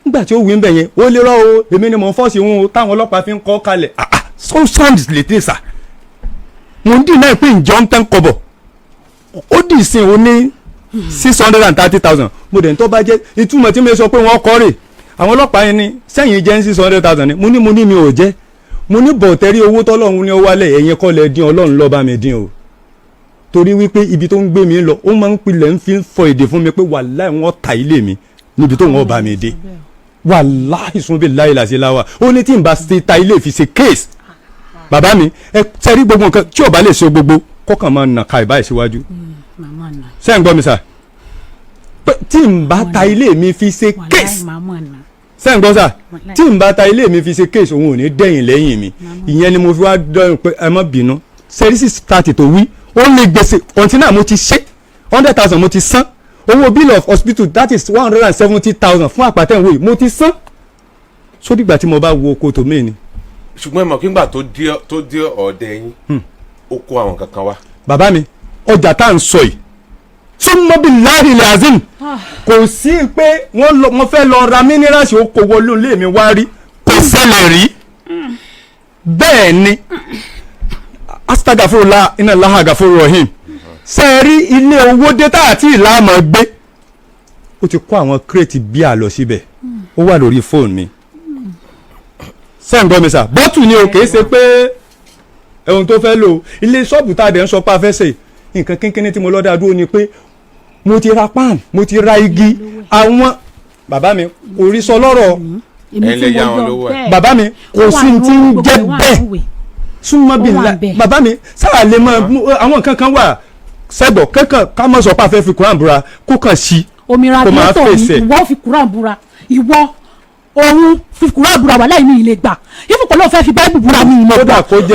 nígbà tí ó wí ń bẹ̀ yẹn ó lè rọ́ o èmi ni mò ń fọ́ọ̀sì wọn o táwọn ọlọ́pàá fi ń kọ́ kalẹ̀ so sound lè dé sà mo ń dì náà pé ǹjọ́ ń tán kọ́bọ̀ ó dì í sìn o ní 630,000 mo dẹ̀ ń tó bá jẹ́ ìtumọ̀ tí mo sọ pé wọ́n kọ́ rè àwọn ọlọ́pàá yẹn ni sẹ́yìn jẹ́ 600,000 ni mo ní mi ò jẹ́ mo ní bọ̀tẹ́rí owó tọ́lọ́run ní ó wálẹ̀ ẹ̀yìn kọ́ lẹ dín ọlọ́run lọ́ọ́ bá mi dín o torí wípé ibi tó ń gbé mi lọ ó máa ń pilẹ̀ ń fi fọ èdè fún mi pé wàláì wọ́n ta ilé mi níbi tó wọ́n bá mi dé wàláì sunbi láì làṣẹ láwà ó ní tí n bá ṣe ta ilé fi ṣe case bàbá mi ẹ sẹ́rí gbogbo nǹkan tí ò bá lè ṣe gbogbo kọ́kàn máa nà ká ìbáyìí síwájú sẹ́yìn gbọ́ mi sà tí n bá ta ilé mi fi ṣe case sẹ́yìn gbọ́ sà tí n bá ta ilé mi fi ṣe case òun ò ní dẹ̀yìn lẹ́yìn mi ìyẹn ni mo fi wá dọ́rùn pé ẹ má bínú sẹ́rí 630 tó wí ó lè gbèsè kọ̀ǹtínà mo ti ṣe 100,000 mo ti san owó bill of hospital that is 170,000 fún àpàtẹ́wò yìí mo ti san sódìgbà tí mo bá wo oko tòmí ni. ṣùgbọ́n ẹ mọ̀ kí n gbà tó dé ọ̀dẹ yín ó kó àwọn kankan wá. bàbá mi ọjà tá à ń sọ yìí súnmọ́bí láàrin làzim kò sí pé wọ́n fẹ́ lọ ra minerals okòwò lónìí mi wá rí kò ṣẹlẹ̀ rí bẹ́ẹ̀ ni astagafurula iná lahagafuru rahim sẹ́ẹ̀rí ilé owó dẹ́tà àti ìlànà gbé ó ti kó àwọn kírètì bíà lọ síbẹ̀ ó wà lórí fóònù mi sẹ́ǹgbọ́n mi sà bọ́tù ni o kì í ṣe pé ohun tó fẹ́ lò ilé ṣọ́ọ̀bù tá a dẹ̀ ń sọ pé a fẹ́ ṣe nǹkan kínkínní tí mo lọ́ọ́ dúró ni pé mo ti ra pan mo ti ra igi àwọn bàbá mi kò rí sọ lọ́rọ̀ bàbá mi kò sí ti ń jẹ́ bẹ́ẹ̀ súnmọ́ bí bàbá mi sáà lè mọ àwọn nǹkan kan wà sẹ́gbọ̀ kankan ká mọ̀ sọ pé a fẹ́ fi kuran búra kó kàn sí òmìnira tó tọ̀ ní ìwọ fi kuran búra ìwọ òun fi kúrò búra wà lẹ́yìn mi ilé gbà ìfúkọ ló fẹ́ fi báìbù búra mi ìmọ̀ gbà omi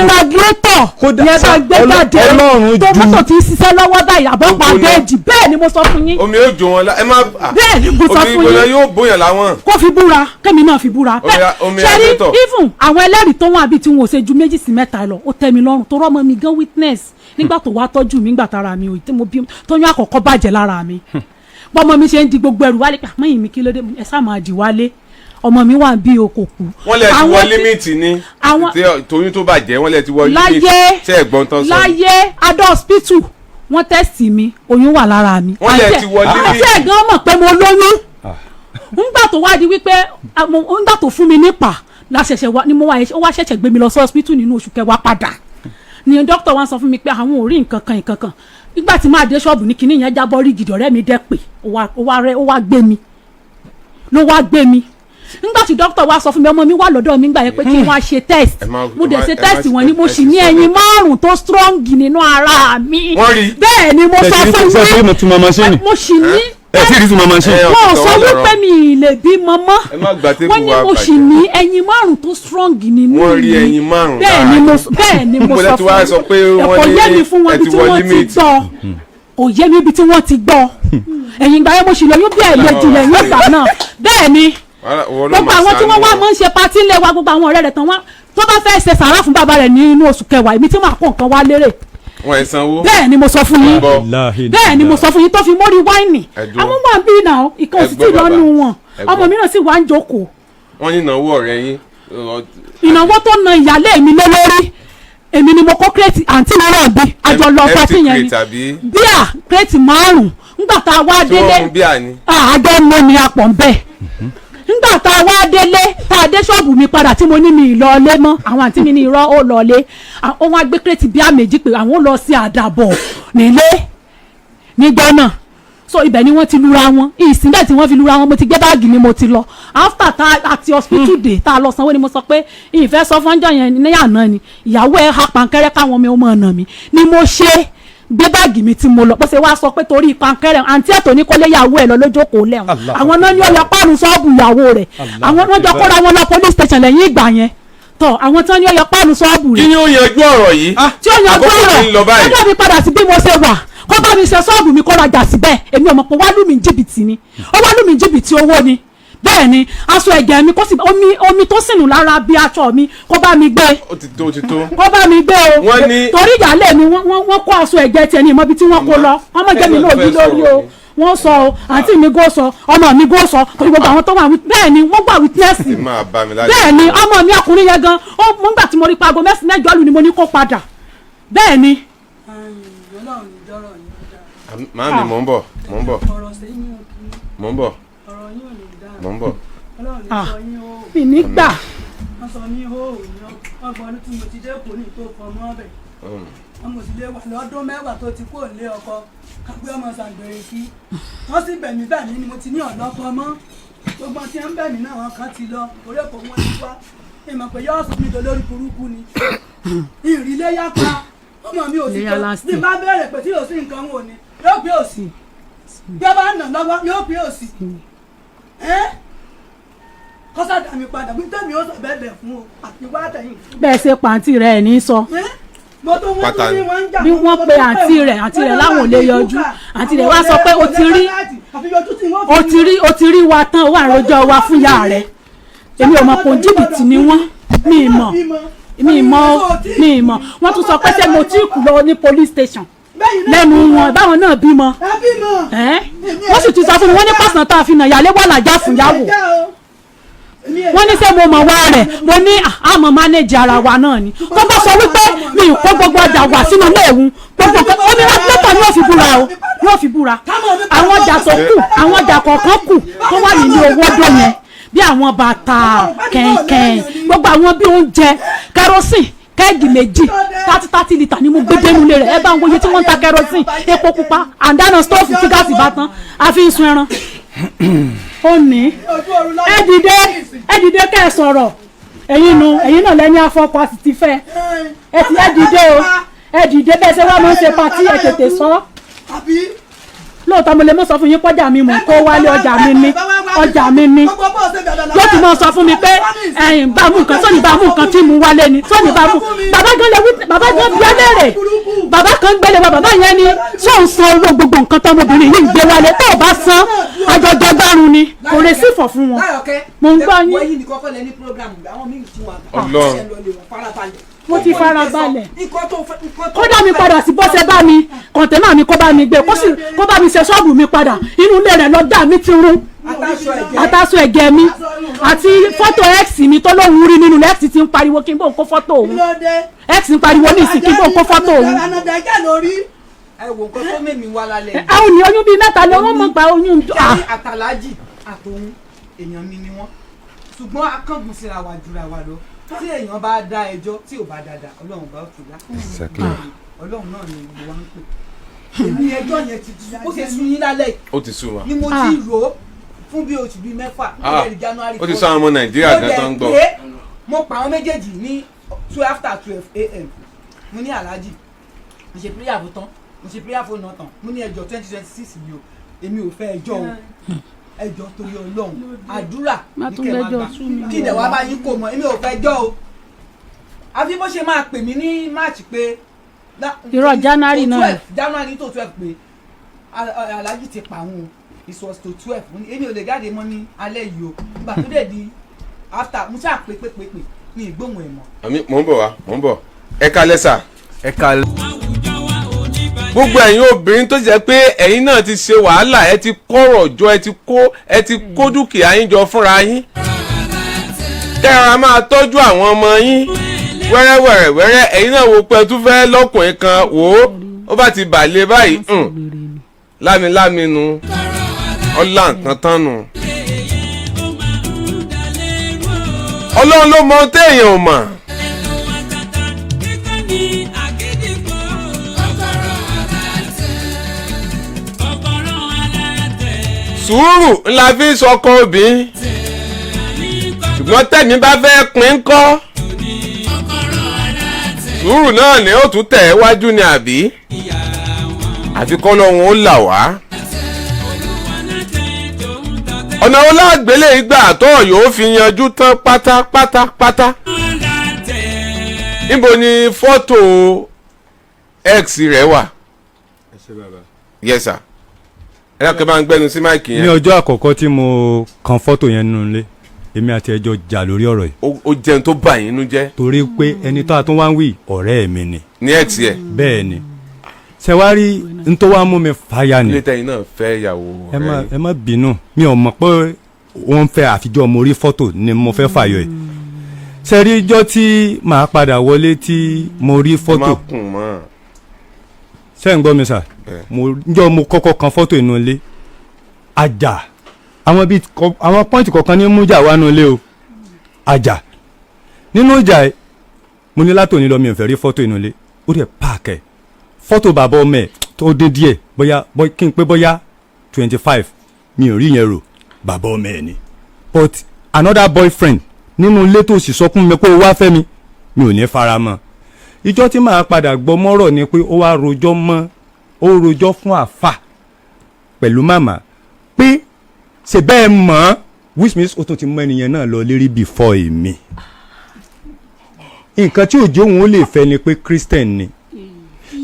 radiator yẹn bá gbé jáde tó mọ́tò tí ń ṣiṣẹ́ lọ́wọ́ báyìí àbọ̀ pàdéjì bẹ́ẹ̀ ni mo sọ fún yín. omi yóò jó wọn la ẹ má. bẹ́ẹ̀ ni mo sọ fún yín omi ìgbóná yóò bóyá láwọn. kó fi búra kẹ́mi náà fi búra. ṣẹ́rí even àwọn ẹlẹ́rìí tó wọ́n àbí tí wọn ò ṣe ju 2 sí 3 lọ ó tẹ́ mi lọ́rùn tó rọ́mọ mi gan witness nígbà tó wá tọ́jú mi nígbà tára mi ò tí mo bí tóyún àkọ́kọ́ bàjẹ́ lára mi bọ́mọ mi ṣe ń di gbogbo ẹrù wálé àmọ́ yìí mi kí ló dé ẹ sá máa dì wálé ọmọ mi wà bí okò kú. wọ́n lè ti wọ límìtì ni tóyún tó bàjẹ́ wọ́n lè ti wọ límìtì ṣé ẹ̀gbọ́n tán sọ. láyé adó hospital wọ́n tẹ́sì mi oyún wà lára mi. wọ́n lè ti wọ límìtì. àti ẹ̀gbọ́n mọ̀ pé mo lóyún. ńgbà tó wá di wípé ńgbà tó fún mi nípa láṣẹ̀ṣẹ̀ wá ni mo wá ṣẹ̀ṣẹ̀ gbé mi lọ sí hospital nínú oṣù kẹwàá padà ni dókítà wa sọ fún mi pé àwọn ò rí nǹkan kan nígbà tí máa dé ṣọ́ọ̀bù ní kinní yẹn jábọ́ rí gidi ọ̀rẹ́ mi dẹ́ pé ó wá gbé mi nígbà tí dókítà wa sọ fún mi ọmọ mi wà lọ́dọ̀ mi gbà yẹn pé kí n wá ṣe test mo dẹ̀ ṣe test wọn ni mo sì ní ẹyin 5 tó strong nínú ara mi bẹ́ẹ̀ ni mo sọ fún mi mo sì ní wọ́n sọ wípé mi lè bí mọ́mọ́ wọ́n ní mo sì ní ẹyin 5 tó strong nínú mi wọ́n rí ẹyin 5 bẹ́ẹ̀ ni mo sọ fún mi ẹ̀kọ́ yé mi fún wọn bí tí wọ́n ti gbọ́ kò yé mi bí tí wọ́n ti gbọ́ ẹ̀yìn ìgbà yẹn mo sì lóyún bí ẹ̀ẹ̀mejì lẹ́yìn ìgbà náà bẹ́ẹ̀ ni gbogbo àwọn tí wọ́n wá máa ń ṣe patí ńlẹ̀ wa gbogbo àwọn ọ̀rẹ́ rẹ̀ tán wọ́n tó bá fẹ́ ṣe sàrà fún bàbá rẹ̀ nínú oṣù kẹwàá èmi tí màá kó nǹkan wá lérè. wọn ẹ sanwó. bẹ́ẹ̀ ni mo sọ fún yín bẹ́ẹ̀ ni mo sọ fún yín tó fi mórí wáìnì àwọn wà bí náà ìkan òsì tí lọ́nu wọn ọmọ mi náà sì wá ń jókòó. wọ́n ní ìnáwó ọ̀rẹ́ yín. ìnáwó tó na ìyálé mi lé lórí èmi ni mo kó kírètì àǹtí mi náà bí àjọ lọ pàtí yẹn ni bíà kírètì 5 ńgbà tá a wá délé àjọ mọ mi apọ̀ ń bẹ̀ ńgbà tá a wá délé tá a dé ṣọ́ọ̀bù mi padà tí mo ní mi ìlọlé mọ́ àwọn àǹtí mi ní irọ́ ó lọlé wọ́n wá gbé kírètì bíà méjì pé àwọn ó lọ sí àdàbọ̀ nílé nígbà náà so ibẹ̀ ni wọ́n ti lura wọn ìsìnbẹ̀ tí wọ́n fi lura wọn mo ti gbé báàgì mi mo ti lọ after tá àti hospital day tá a lọ sanwó ni mo sọ pé ìfẹ́ sọ fọ́njọ́ yẹn ní àná ni ìyàwó ẹ̀ ha pankẹ́rẹ́ káwọn ọmọ ọmọ ọ̀nà mi ni mo ṣe gbé báàgì mi tí mo lọ pọ́sẹ̀ wá sọ pé torí pankẹ́rẹ́ àǹtí ẹ̀tọ́ ní kọ́lé ìyàwó ẹ̀ lọ lójókòó lẹ́wọ̀n àwọn náà ní ọyọ páànù ṣọ́ọ̀bù ìyàwó rẹ̀ àwọn náà jọ kóra wọn lọ police station lẹ́yìn ìgbà yẹn tọ àwọn tán ní ọyọ páànù ṣọ́ọ̀bù rẹ̀. kí ni ó yanjú ọ̀rọ̀ yìí. tí ó yanjú ọ̀rọ̀ ọjọ́ mi padà sí bí mo ṣe wà kó bá mi ṣe ṣọ́ọ̀bù mi kó rajà síbẹ̀ èmi ọmọ pé wá lù mí jìbìtì ni ó wá lù mí jìbìtì owó ni bẹ́ẹ̀ ni aṣọ ẹ̀gẹ́ mi kó sì omi tó sìnù lára bí aṣọ mi kó bá mi gbé ó ti tó kó bá mi gbé o torí ìyáálé mi wọ́n kó aṣọ ẹ̀gẹ́ tiẹ̀ ní ìmọ̀bi tí wọ́n kó lọ wọ́n mọ̀ jẹ́ mi náà ojú lórí o wọ́n sọ o àǹtí mi gò sọ ọmọ mi gò sọ torí gbogbo àwọn tó wà bẹ́ẹ̀ ni wọ́n gbà witness bẹ́ẹ̀ ni ọmọ mi ọkùnrin yẹn gan ó mú gbà tí mo rí pago mẹ́jọ lù ni mo ní kó padà bẹ́ẹ̀ ni. Màámi mò ń bọ̀ mi nígbà. wọ́n sọ ní hóòhù ni wọ́n gbọ́ tí mo ti dé kò ní tó fọ mọ́ bẹ̀. wọ́n mo sì lé wà lọ́dún mẹ́wàá tó ti kó lé ọkọ kápé ọmọ ṣàgbèrè kí wọ́n sì bẹ̀mí bẹ̀mí ni mo ti ní ọ̀lọ́kọ mọ́ gbogbo tí wọ́n ń bẹ̀mí náà wọn kan ti lọ orí èkó wọn ti wá ìmọ̀ pé yọ́ sọ mi dolórí burúkú ni ìrìlé yá pa ọmọ mi ò sì tó bí bá bẹ̀rẹ̀ pé tí yóò sí nǹkan wò ni yóò pé òsì bí a bá nà lọ́wọ́ yóò pé òsì kọ́sàdà mi padà bí tẹ́mi ó sọ bẹ́ẹ̀ fún o àti wá tẹ̀yìn. bẹ́ẹ̀ ṣe pàǹtí rẹ̀ ní sọ bí wọ́n pe àǹtí rẹ̀ láwọn ò lè yọjú àǹtí rẹ̀ wá sọ pé o ti rí wa tán o wà rojọ́ wa fún ìyá rẹ̀ èmi ò mọ̀ pé jìbìtì ni wọ́n mi mọ̀ wọ́n tún sọ pé ṣé mo tí kù lọ ní police station lẹ́nu wọn báwọn náà bímọ wọ́n sì tún sọ fún mi wọ́n ní pàṣẹ tá a fi nà yálé wà lájà fún yàwó wọ́n ní sẹ́ mo mọ̀ wá rẹ̀ mo ní àmọ́ mánéjì ara wa náà ni kó bá sọ wípé mi ò kó gbogbo ọjà wà sínú ilé ìwú gbogbo omi lọ́tọ̀ ni yóò fi búra o yóò fi búra àwọn ọjà tó kù àwọn ọjà kọ̀ọ̀kan kù tó wà nínú owó dó yẹn bí àwọn bàtà kẹ̀kẹ́ gbogbo àwọn bí oúnjẹ kerosene kẹ́ẹ̀gì 30 litre ni mo gbé dénú lé rẹ̀ ẹ bá ń wòye tí wọ́n ń ta kerosene epo pupa àdáná stóòfù tí gáàsì bá tán àfi ń sun ẹran ó ní ẹ dìde kẹ́ ẹ sọ̀rọ̀ ẹ̀yin náà lẹ́ni afọ́pá sì ti fẹ́ ẹ dìde o ẹ dìde bẹ́ẹ̀ ṣe wá máa ń ṣe patí ẹ tètè sọ lóòótọ́ mo lè mọ̀ sọ fún yín pọ́jà mi mò ń kó wálé ọjà mi ní ọjà mi ni yóò tún mọ sọ fún mi pé bá mú nǹkan sọ́ni bá mú nǹkan tí mo wálé ni sọ́ni bá mú bàbá gan bí ẹlẹ́rẹ̀ bàbá kan gbélé wa bàbá yẹn ni sọ ń san owó gbogbo nǹkan tọmọbìnrin yìí ń gbé wálé tó o bá san àjọjọ gbárùn ni kò lè sí ìfọ̀ fún wọn. mo ń gbọ́ yín. mo ti fara balẹ̀ kó dá mi padà sí bọ́sẹ̀ bá mi kọ̀ǹtẹ́nà mi kó bá mi gbé kó bá mi ṣe ṣọ́ọ̀bù mi padà inú ilé rẹ̀ lọ dá mi ti rún àtàṣọ ẹ̀gẹ́ mi àti fọ́tò x mi tó lóun rí nínú x ti ń pariwo kí n bò ń kó fọ́tò òun x ń pariwo ní ìsìn kí n bò ń kó fọ́tò òun. ẹ wò nǹkan tó mẹ́mi wá lálẹ́. àwọn ní oyún bíi mẹ́ta ló wọ́n mọ̀ gba oyún. kẹ́ni àtàlájì àtòun èèyàn mi ni wọ́n ṣùgbọ́n akángun síra wa jura wa lọ tí èèyàn bá dá ẹjọ́ tí ò bá dáadáa ọlọ́run bá tù lá ọlọ́run náà ni mo wá ń pè èmi ẹjọ́ yẹn ti ó ti sun yín lálẹ́ ó ti sun wa ni mo ti rò ó fún bí oṣù bíi mẹ́fà lórí January 4. ó ti sọ àwọn ọmọ Nàìjíríà kan tó ń gbọ́. mo pa àwọn méjèèjì ní 12 a.m. mo ní aláàjì mo ṣe prayer fún tán mo ṣe prayer fún náà tán mo ní ẹjọ́ 2026 ni o èmi ò fẹ́ ẹjọ́ o ẹjọ́ torí Ọlọ́run àdúrà ní kẹ́ máa gbà kí ìdẹ̀ wá bá yín kò mọ̀ èmi ò fẹ́ ẹjọ́ o àfi bó ṣe máa pè mí ní March pé irọ́ January náà January tó 12 pé aláàjì ti pa àwọn it was to 12 èmi ò lè jáde mọ́ ní alẹ́ yìí o nígbà tó dẹ̀ di after mo ṣáà pé ní ìgbóhùn ẹ̀ mọ́. àmì mò ń bọ̀ ẹ kalẹ́ sà. ẹ kalẹ́. gbogbo ẹ̀yin obìnrin tó jẹ́ pé ẹ̀yin náà ti ṣe wàhálà ẹ ti kọ́rọ̀ jọ ẹ ti kó dúkìá yín jọ fúnra yín kẹ́ra máa tọ́jú àwọn ọmọ yín wẹ́rẹ́ ẹ̀yin náà wo pé tún fẹ́ lọ́kùnrin kan wò ó bá ti bàlẹ̀ báyìí lámilámi nu ọlá nǹkan tán nù. Ọlọ́run ló mọ téèyàn ò mọ̀. sùúrù ńlá fi ń sọkọ obìnrin ṣùgbọ́n tẹ̀mí bá fẹ́ pín kọ́ sùúrù náà ni ó tún tẹ̀ wájú ni àbí kọ́lọ́hún ó là wá. ọ̀nà olágbélé ìgbà tó yóò fi yanjú tán pátápátá. níbo ni fọ́tò x rẹ̀ wà. yes sir. ẹ dákẹ́ bá ń gbẹ́nu sí máìkì yẹn. ní ọjọ́ àkọ́kọ́ tí mo kan fọ́tò yẹn nínú ilé èmi àti ẹjọ́ jà lórí ọ̀rọ̀ yìí. ó jẹun tó bà yín nú jẹ́. torí pé ẹni tó a tún wá ń wí ọ̀rẹ́ mi ni. ní ẹ̀ tiẹ̀. bẹ́ẹ̀ ni ṣẹwárí n tó wá mú mi fàyà ni. ilé tẹ̀yin náà fẹ́ ìyàwó rẹ̀. ẹ má bínú mi ò mọ̀ pé wọ́n fẹ́ àfijọ́ mo rí fọ́tò ni mo fẹ́ fàyọ ẹ̀. sẹ́rí ijọ́ tí màá padà wọlé tí mo rí fọ́tò. má kùn mọ́. ṣé ń gbọ́ mi sà. ijọ́ mo kọ́kọ́ kan fọ́tò inú ilé. àjà àwọn pọ́ìntì kọ̀ọ̀kan ní mú jà wá nú ilé o. àjà nínú ìjà ẹ mo ní látòní lọ mi ò fẹ́ rí fọ́tò inú ilé ó dẹ̀ páàkẹ́ fọ́tò bàbá ọmọ ẹ̀ tó dé díẹ̀ kí n pé bóyá 25 mi ò rí yẹn rò bàbá ọmọ ẹ̀ ni but another boyfriend nínú ilé tó sì sọ fún mi pé ó wá fẹ́ mi ò ní fara mọ́ ìjọ́ tí màá padà gbọ́ mọ́rọ̀ ni pé ó wá rojọ́ fún àfà pẹ̀lú màmá pé ṣe bẹ́ẹ̀ mọ̀ which means ó tún ti mọ ẹnìyẹn náà lọ lérí before èmi nǹkan tí òjò òun ó lè fẹ́ ni pé Christian ni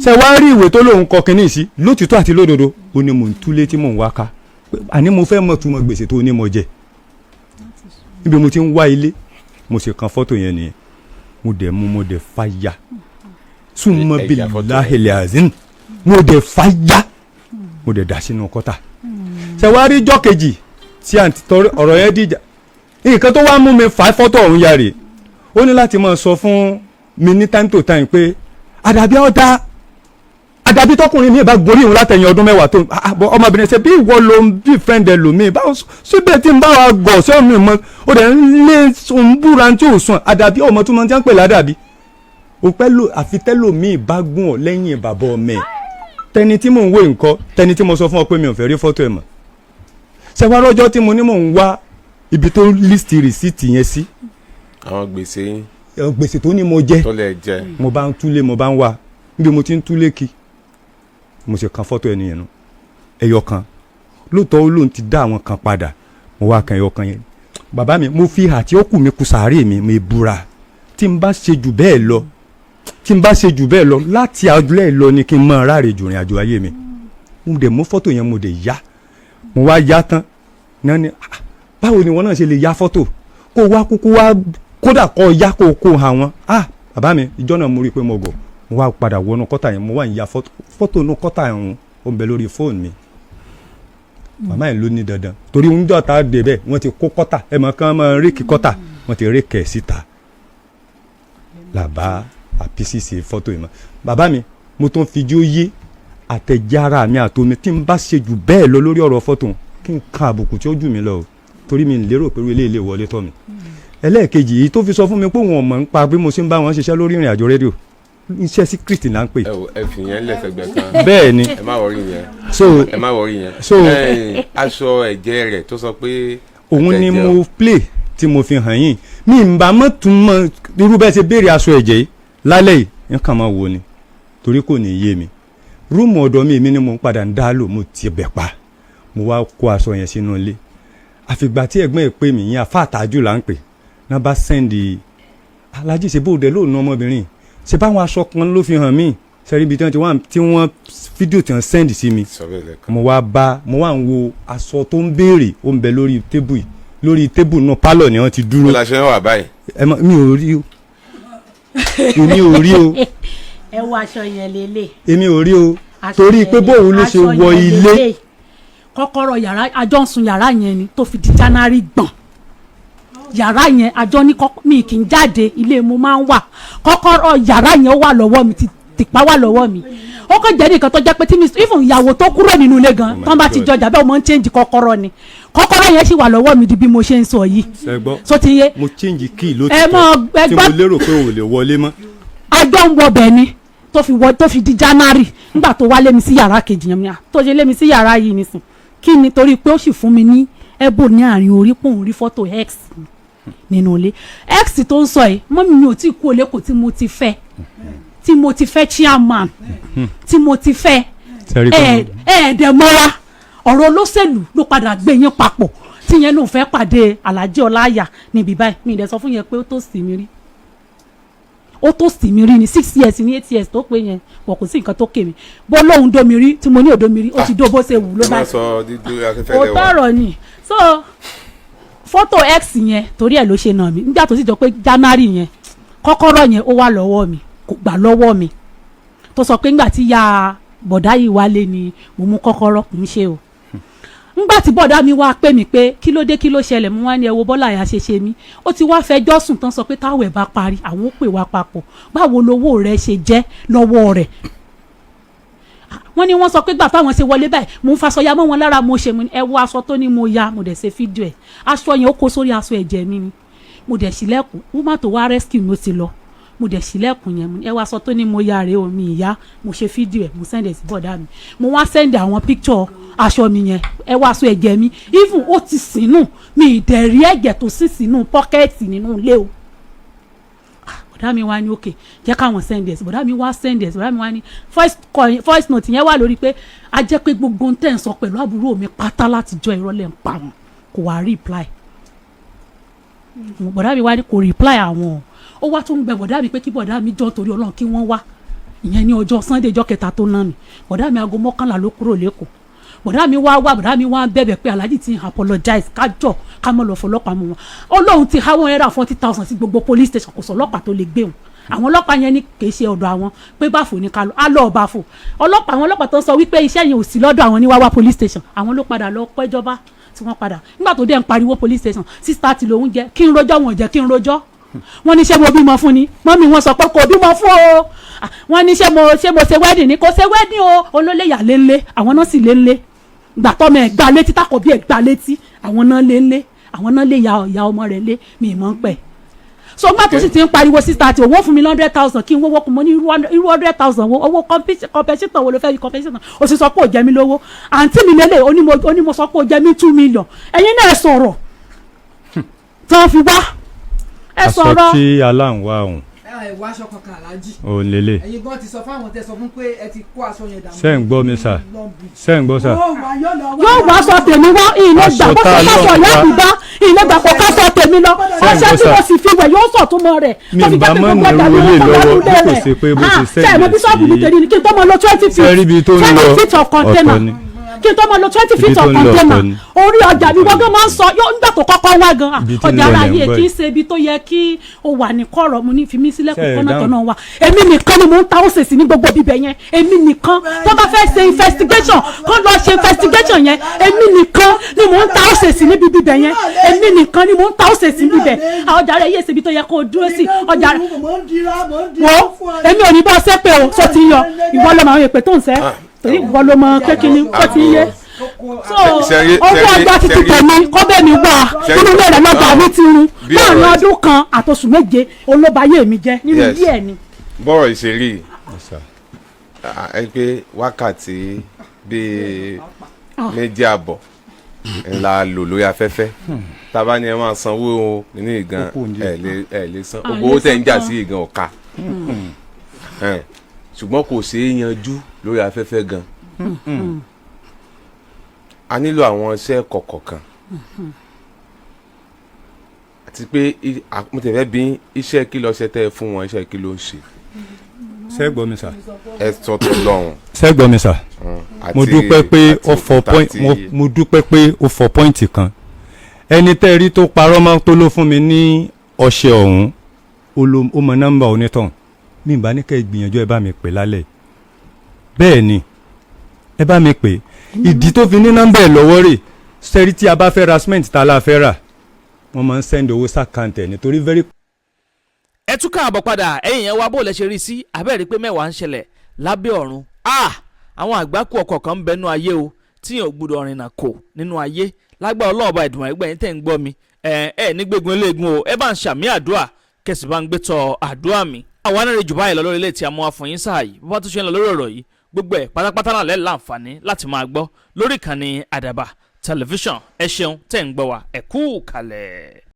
ṣe wá rí ìwé tó lóun kọ kínní sí lótìtọ́ àti lódodo ó ní mò ń túlé tí mò ń wá ká àní mo fẹ́ mọ̀ túmọ̀ gbèsè tó ní mo jẹ níbi mo ti ń wá ilé mo sì kan fọ́tò yẹn nìyẹn mo dẹ̀ fàyà súnmọ́ bíláhìlẹ̀ àzín mo dẹ̀ fàyà mo dẹ̀ dà sínú kọ́tà ṣe wá rí ijọ́ kejì tí àǹtí tọrọ ọ̀rọ̀ yẹn dìjà nǹkan tó wá mú mi fà fọ́tò ọ̀hún yàrá ó ní láti máa sọ fún mi ní time to time pé àdàbí tọkùnrin mi bá gorí òun látẹ̀yìn ọdún mẹ́wàá tó ọmọbìnrin ṣe bí ìwọ ló ń bí friend ẹ lòmíì báwo síbẹ̀ tí ń bá wa gọ̀ sí ọ̀nà ìmọ̀ ó dẹ̀ ń lé òun búra tí ò sùn àdàbí ọmọ tó máa ń jẹ́ ń pè ládàbí ó pẹ́ lò àfi tẹ́lòmíì bá gùn ọ́ lẹ́yìn bàbá ọmọ ẹ̀ tẹni tí mò ń wé nǹkan tẹni tí mo sọ fún ọ pé mi ò fẹ́ rí fọ́tò ẹ̀ mọ́ ṣẹ̀wá lọ́jọ́ tí mo ní mò ń wá ibi tó list receipt yẹn sí. àwọn gbèsè yín. gbèsè tó ní mo jẹ tó lè jẹ. mo bá ń túlé mo bá ń wá níbi mo ti ń túlé kí mo sì kan fọ́tò ẹnìyẹn nù ẹyọ kan lóòótọ́ ó lóun ti dá àwọn kan padà mo wá kan ẹyọkan yẹn bàbá mi mo fi àti ọkù mi kù sàárè mi búra tí n bá ṣe jù bẹ́ẹ̀ lọ láti àdúlẹ̀ lọ ni kí n máa ráre jù rìn àjò ayé mi mo dẹ̀ mú fọ́tò yẹn mo dẹ̀ yá mo wá yá tán náà ni báwo ni wọn náà ṣe lè ya fọ́tò kó wá kúkú wá kódà kó yá kó hàn wọn bàbá mi ìjọ náà mo rí i pé mo gọ̀ mo wá padà wọnú kọ́tà yẹn mo wá ń ya fọ́tò inú kọ́tà yẹn ó ń bẹ lórí fóònù mi màmá yẹn ló ní dandan torí ń dọ̀tà dé bẹ́ẹ̀ wọ́n ti kó kọ́tà ẹ̀ mọ̀ kán máa rékì kọ́tà wọ́n ti rékì ẹ̀ síta làbá àpísìsì fọ́tò yìí mọ́ bàbá mi mo tún fi jó yé àtẹ̀jára mi àtomi tí n bá ṣe jù bẹ́ẹ̀ lọ lórí ọ̀rọ̀ fọ́tò kí n ka àbùkù tí ó jù mí lọ o torí mi lérò pé ilé ilé wọlé tọ́ mi ẹlẹ́ẹ̀kejì yìí tó fi sọ fún mi pé wọn mọ̀ ń pa bí mo ṣe ń bá wọn ṣiṣẹ́ lórí ìrìn àjò rédíò iṣẹ́ secret là ń pè. ẹ fi yẹn lẹ́sẹ̀gbẹ́ kan. bẹ́ẹ̀ ni ẹ má wọrí yẹn. ẹ má wọrí yẹn. aṣọ ẹ̀jẹ̀ rẹ̀ tó sọ pé. òun ni mo play tí mo fi hàn yín mi ń bá mọ́ tún mọ́ irú bẹ́ẹ̀ ṣe béèrè aṣọ ẹ̀jẹ̀ yìí lálẹ́ yìí yẹn kàn máa wò ni torí kò ní yé mi rúùmù ọ̀dọ̀ mi ni mo padà ń dá lò mo ti bẹ̀ pa mo wá kó aṣọ yẹn sínú ilé àfìgbà tí ẹ̀gbọ́n ẹ̀ pè mí yẹn àfáàtàjù là ń pè náà bá sẹ́ndì alájí ṣe bóde lóòótọ́ ọmọbìnrin ṣe báwọn aṣọ kan ló fi hàn mí sẹ́rí ibi tí wọ́n fídíò tí wọ́n sẹ́ndì sí mi mo wá ń wo aṣọ tó ń béèrè ó ń bẹ lórí tébù náà pálọ̀ ni wọ́n ti dúró. kó la ṣe ń wà báyìí. mi ò rí o èmi ò rí o. ẹ wo aṣọ yẹn lélẹ̀. èmi ò rí o torí pé bóun ló ṣe wọ ilé. kọ́kọ́rọ́ yàrá àjọ ń sun yàrá yẹn ni tó fi di January gbọ̀n yàrá yẹn àjọ ní mi kì í jáde ilé mo máa ń wà kọ́kọ́rọ́ yàrá yẹn wà lọ́wọ́ mi tìpá wà lọ́wọ́ mi ó kàn jẹ́ nìkan tó jẹ́ pé tí mi even ìyàwó tó kúrò nínú ilé gan tán bá ti jọjà bẹ́ẹ̀ mo ń change kọ́kọ́rọ́ ni kọ́kọ́rọ́ yẹn sì wà lọ́wọ́ mi di bí mo ṣe ń sọ yìí. so ti yé mo change key ló ti tọ́ tí mo lérò pé o lè wọlé mọ́. àjọ ń wọ bẹ́ẹ̀ ni tó fi di January nígbà tó wá lé mi sí yàrá kejì yẹn tó ṣe lé mi sí yàrá yìí nísìn kí ni torí pé ó sì fún mi ní ẹ̀bùn ní àárín orí pòun rí fọ́tò x nínú ilé x tó ń sọ yìí mọ́mí mi ò tí kú olẹ́kọ̀ọ́ tí mo ti fẹ́ chairman tí mo ti fẹ́ ẹ̀ẹ́dẹ̀mọ́ra ọ̀rọ̀ olóṣèlú ló padà gbé yín papọ̀ tí yẹn ló fẹ́ pàdé Alhaji Ọláyà níbi báyìí mi ì dẹ̀ sọ fún yẹn pé ó tó sì mí rí ní 6 years ní 8 years tó pé yẹn wọ̀ kò sí nǹkan tó kè mí bó lóhun domi rí tí mo ní òdomi rí ó ti dó bó ṣe wù ló bá ó tọrọ ni so fọ́tò x yẹn torí ẹ̀ ló ṣe nà mí nígbà tó sì jọ pé January yẹn kọ́kọ́rọ́ yẹn ó wà lọ́wọ́ mi kò gbà lọ́wọ́ mi tó sọ pé nígbà tí ya bọ̀dá yìí wálé ni mo mú kọ́kọ́rọ́ kì í ṣe o nígbà tí bọ̀dá mi wá pè mí pé kí ló dé kí ló ṣẹlẹ̀ mo wá ní ẹ wo Bọ́lá yà ṣe mí ó ti wá fẹjọ́ sùn tán sọ pé táwọn ẹ̀ bá parí àwọn ó pè wá papọ̀ báwo lowó rẹ̀ ṣe jẹ́ lọ́wọ́ rẹ̀ wọ́n ní wọ́n sọ pé gbà táwọn ṣe wọlé báyìí mo ń faṣọ ya mọ́ wọn lára mo ṣe ẹ wo aṣọ tó ní mo ya mo dẹ̀ ṣe fídíò ẹ̀ aṣọ yẹn ó kó sórí aṣọ ẹ̀jẹ̀ mi ni mo dẹ̀ ṣílẹ̀kùn woman tó wá rescue mi ó ti lọ mo dẹ̀ ṣílẹ̀kùn yẹn ẹ wo aṣọ tó ní mo ya rèé o mi ìyá mo ṣe fídíò ẹ̀ mo send ẹ̀ sí bọ̀dá mi mo wá send àwọn picture aṣọ mi yẹn ẹ wo aṣọ ẹ̀jẹ̀ mi even ó ti sínú mi ìdẹ̀rí ẹ̀jẹ̀ tó sì sínú pọ́kẹ́ẹ̀tì nínú ilé o bọ̀dá mi wá ní òkè jẹ́ káwọn send ẹ̀ bọ̀dá mi wá send ẹ̀ bọ̀dá mi wá ní voice note yẹn wà lórí pé a jẹ́ pé gbogbo tẹ̀ ń sọ pẹ̀lú àbúrò mi pátá láti jọ ìrọ̀lẹ́ ń pa wọn kò wá reply bọ̀dá mi wá ní kò reply àwọn ó wá tún gbẹ bọ̀dá mi pé kí bọ̀dá mi jọ torí Ọlọ́run kí wọ́n wá ìyẹn ní ọjọ́ Sunday ọjọ́ kẹta tó ná mi bọ̀dá mi aago 11 ló kúrò lẹ́kọ̀ọ́ bọ̀dá mi wá bọ̀dá mi wá bẹ̀bẹ̀ pé Alhaji ti apologize kájọ ká mọ̀ lọ fọlọ́pàá mú wọn Ọlọ́run ti há wọn ẹ̀rà 40,000 sí gbogbo police station kò sọ ọlọ́pàá tó lè gbé wọn àwọn ọlọ́pàá yẹn ní kì í ṣe ọ̀dọ̀ àwọn pé báfò ní ká lọ á lọ báfò àwọn ọlọ́pàá tó ń sọ wípé iṣẹ́ yẹn ò sí lọ́dọ̀ àwọn ní wáwá police station àwọn ló padà lọ pẹ́jọba tí wọ́n padà nígbà tó dé ń pariwo police station 6:30 lòún jẹ́ kí n rojọ́ wọn ò jẹ́ kí n rojọ́ wọ́n ní ṣé mo bímọ fún ni mọ́mí wọn sọ pé kò bímọ fún o wọ́n ní ṣé mo ṣe wedding ni kò ṣe wedding o olólè yà lé ńlé àwọn náà sì lé ńlé gbà tọ́mọ ẹ̀ gbà létí tákọ̀ bí ẹ̀ gbà létí àwọn náà lé ńlé àwọn náà lè ya ọmọ rẹ̀ lé mi ìmọ̀ ń pẹ̀ so nígbà tó sì ti ń pariwo 6:30 owó fún mi 100,000 kí n wọ́wọ́ kún mọ́ ní irú 100,000 owó compensation wo ló fẹ́ compensation o sì sọ pé ò jẹ́ mi lówó àǹtí mi lélẹ̀ onímọ̀ sọ pé ò jẹ́ mi 2 million ẹ̀yin náà sọ̀rọ̀ tí wọ́n fi wá ẹ sọ̀rọ̀ aṣọ tí aláǹwá ọ̀hún wá aṣọ kankan aláàjì. ò lélẹ̀. ẹ̀yin gan ti sọ fáwọn tẹ sọ fún pé ẹ ti kó aṣọ yẹn dànù. ṣé ń gbọ́ mi sà ṣé ń gbọ́ sà. yóò wá aṣọ tèmi wá ilé gbà bó ṣe káṣọ ìyá mi bá ilé gbà kó káṣọ tèmi lọ ọṣẹ tí mo sì fi wẹ̀ yóò sọ̀ tó mọ rẹ̀. mi bá mọ̀ ní ewúlé lọ́wọ́ bí kò ṣe pé bó ṣe sẹ́yìn bí sọ́ọ̀bù mi tẹ̀lé ni kí n tó mọ lọ 20 feet of container kí n tó mọ lọ 20 feet of container orí ọjà mi wọ́n gan máa ń sọ yóò nígbà tó kọ́kọ́ wá gan ọjà ara yìí kì í ṣe ibi tó yẹ kí o wà ní kọ̀rọ̀ mo ní fi mí sílẹ̀ kó kọ́nà wà èmi nìkan ni mò ń ta òṣèṣì ní gbogbo bíbẹ̀ yẹn èmi nìkan tó bá fẹ́ ṣe investigation kó lọ ṣe investigation yẹn èmi nìkan ni mò ń ta òṣèṣì níbi bíbẹ̀ yẹn èmi nìkan ni mò ń ta òṣèṣì níbẹ̀ ọjà rẹ̀ yìí ṣe ibi tó yẹ kó o dúró sí ọjà rẹ̀ wo èmi ò ní bọ́ sẹ́pẹ̀ o sọ ti yọ ìwọ lọ́mọ àwọn èpè tó ń sẹ́ torí ìwọ ló mọ kékeré ó ti yé so owó ọjà ti ti tẹ̀mí kọ́bẹ̀ mi wà nínú ilé rẹ̀ lọ́gbà mi ti run láàrin ọdún kan àtòṣù méje olóbayé mi jẹ́ nínú ilé ẹ̀ ni. bọ́rọ̀ ìṣeré ẹ pé wákàtí bíi méjì àbọ̀ ńlá lò lórí afẹ́fẹ́ tábà ni ẹ máa sanwó nínú ìgan ẹ lè san owó tẹ̀ ń jà sí ìgan ọ̀ka ṣùgbọ́n kò ṣeé yanjú lórí afẹ́fẹ́ gan. A nílò àwọn iṣẹ́ kọ̀ọ̀kan àti pé mo tẹ̀fẹ́ bí iṣẹ́ kí lọ ṣe tẹ́ ẹ fún wọn iṣẹ́ kí ló ń ṣe. ṣé gbọ́ mi sà. ẹ sọ tó lọ́rùn. ṣé gbọ́ mi sà. mo dúpẹ́ pé ó fọ pọ́ìntì mo dúpẹ́ pé ó fọ pọ́ìntì kan ẹni tẹ́ rí tó parọ́ mọ́ tó ló fún mi ní ọṣẹ ọ̀hún ó mọ nọ́mbà onítàn mi bá ní kẹ́ ẹ gbìyànjú ẹ bá mi pè lálẹ́ bẹ́ẹ̀ ni ẹ bá mi pè ìdí tó fi ní nọ́mbà ẹ̀ lọ́wọ́ rẹ̀ sẹ́rí tí a bá fẹ́ ra cement tá a la fẹ́ rà wọ́n máa ń send owó sàkáǹtẹ̀ nítorí very. ẹ tún káàbọ̀ padà ẹ̀yìn yẹn wá bó lẹ ṣe rí sí abẹ́rẹ́ pé mẹ́wàá ń ṣẹlẹ̀ lábẹ́ ọ̀run àwọn àgbákò ọkọ̀ kan ń bẹnu ayé o tí yóò gbúdọ̀ rìnnà kò nínú ayé lágbára ọlọ́ọ̀bá ìdùnnú ẹgbẹ́ yín tẹ̀ ń gbọ́ mi ní gbégun eléegun o ẹ bá ń ṣàmì àdúrà kẹsì bá ń gbé tọ àdúrà mi. àwọn anárẹ̀ jù báyìí lọ lórí ilé tí a mú wa fún yín sáà yìí bó bá tún ṣe ń lọ lórí ọ̀rọ̀ yìí gbogbo ẹ̀ pátápátá náà lẹ́ẹ̀ láǹfààní láti máa gbọ́ lórí ìkànnì àdàbà tẹlifíṣàn ẹ ṣeun tẹ̀ ń gbọ́ wa ẹ kú kalẹ̀.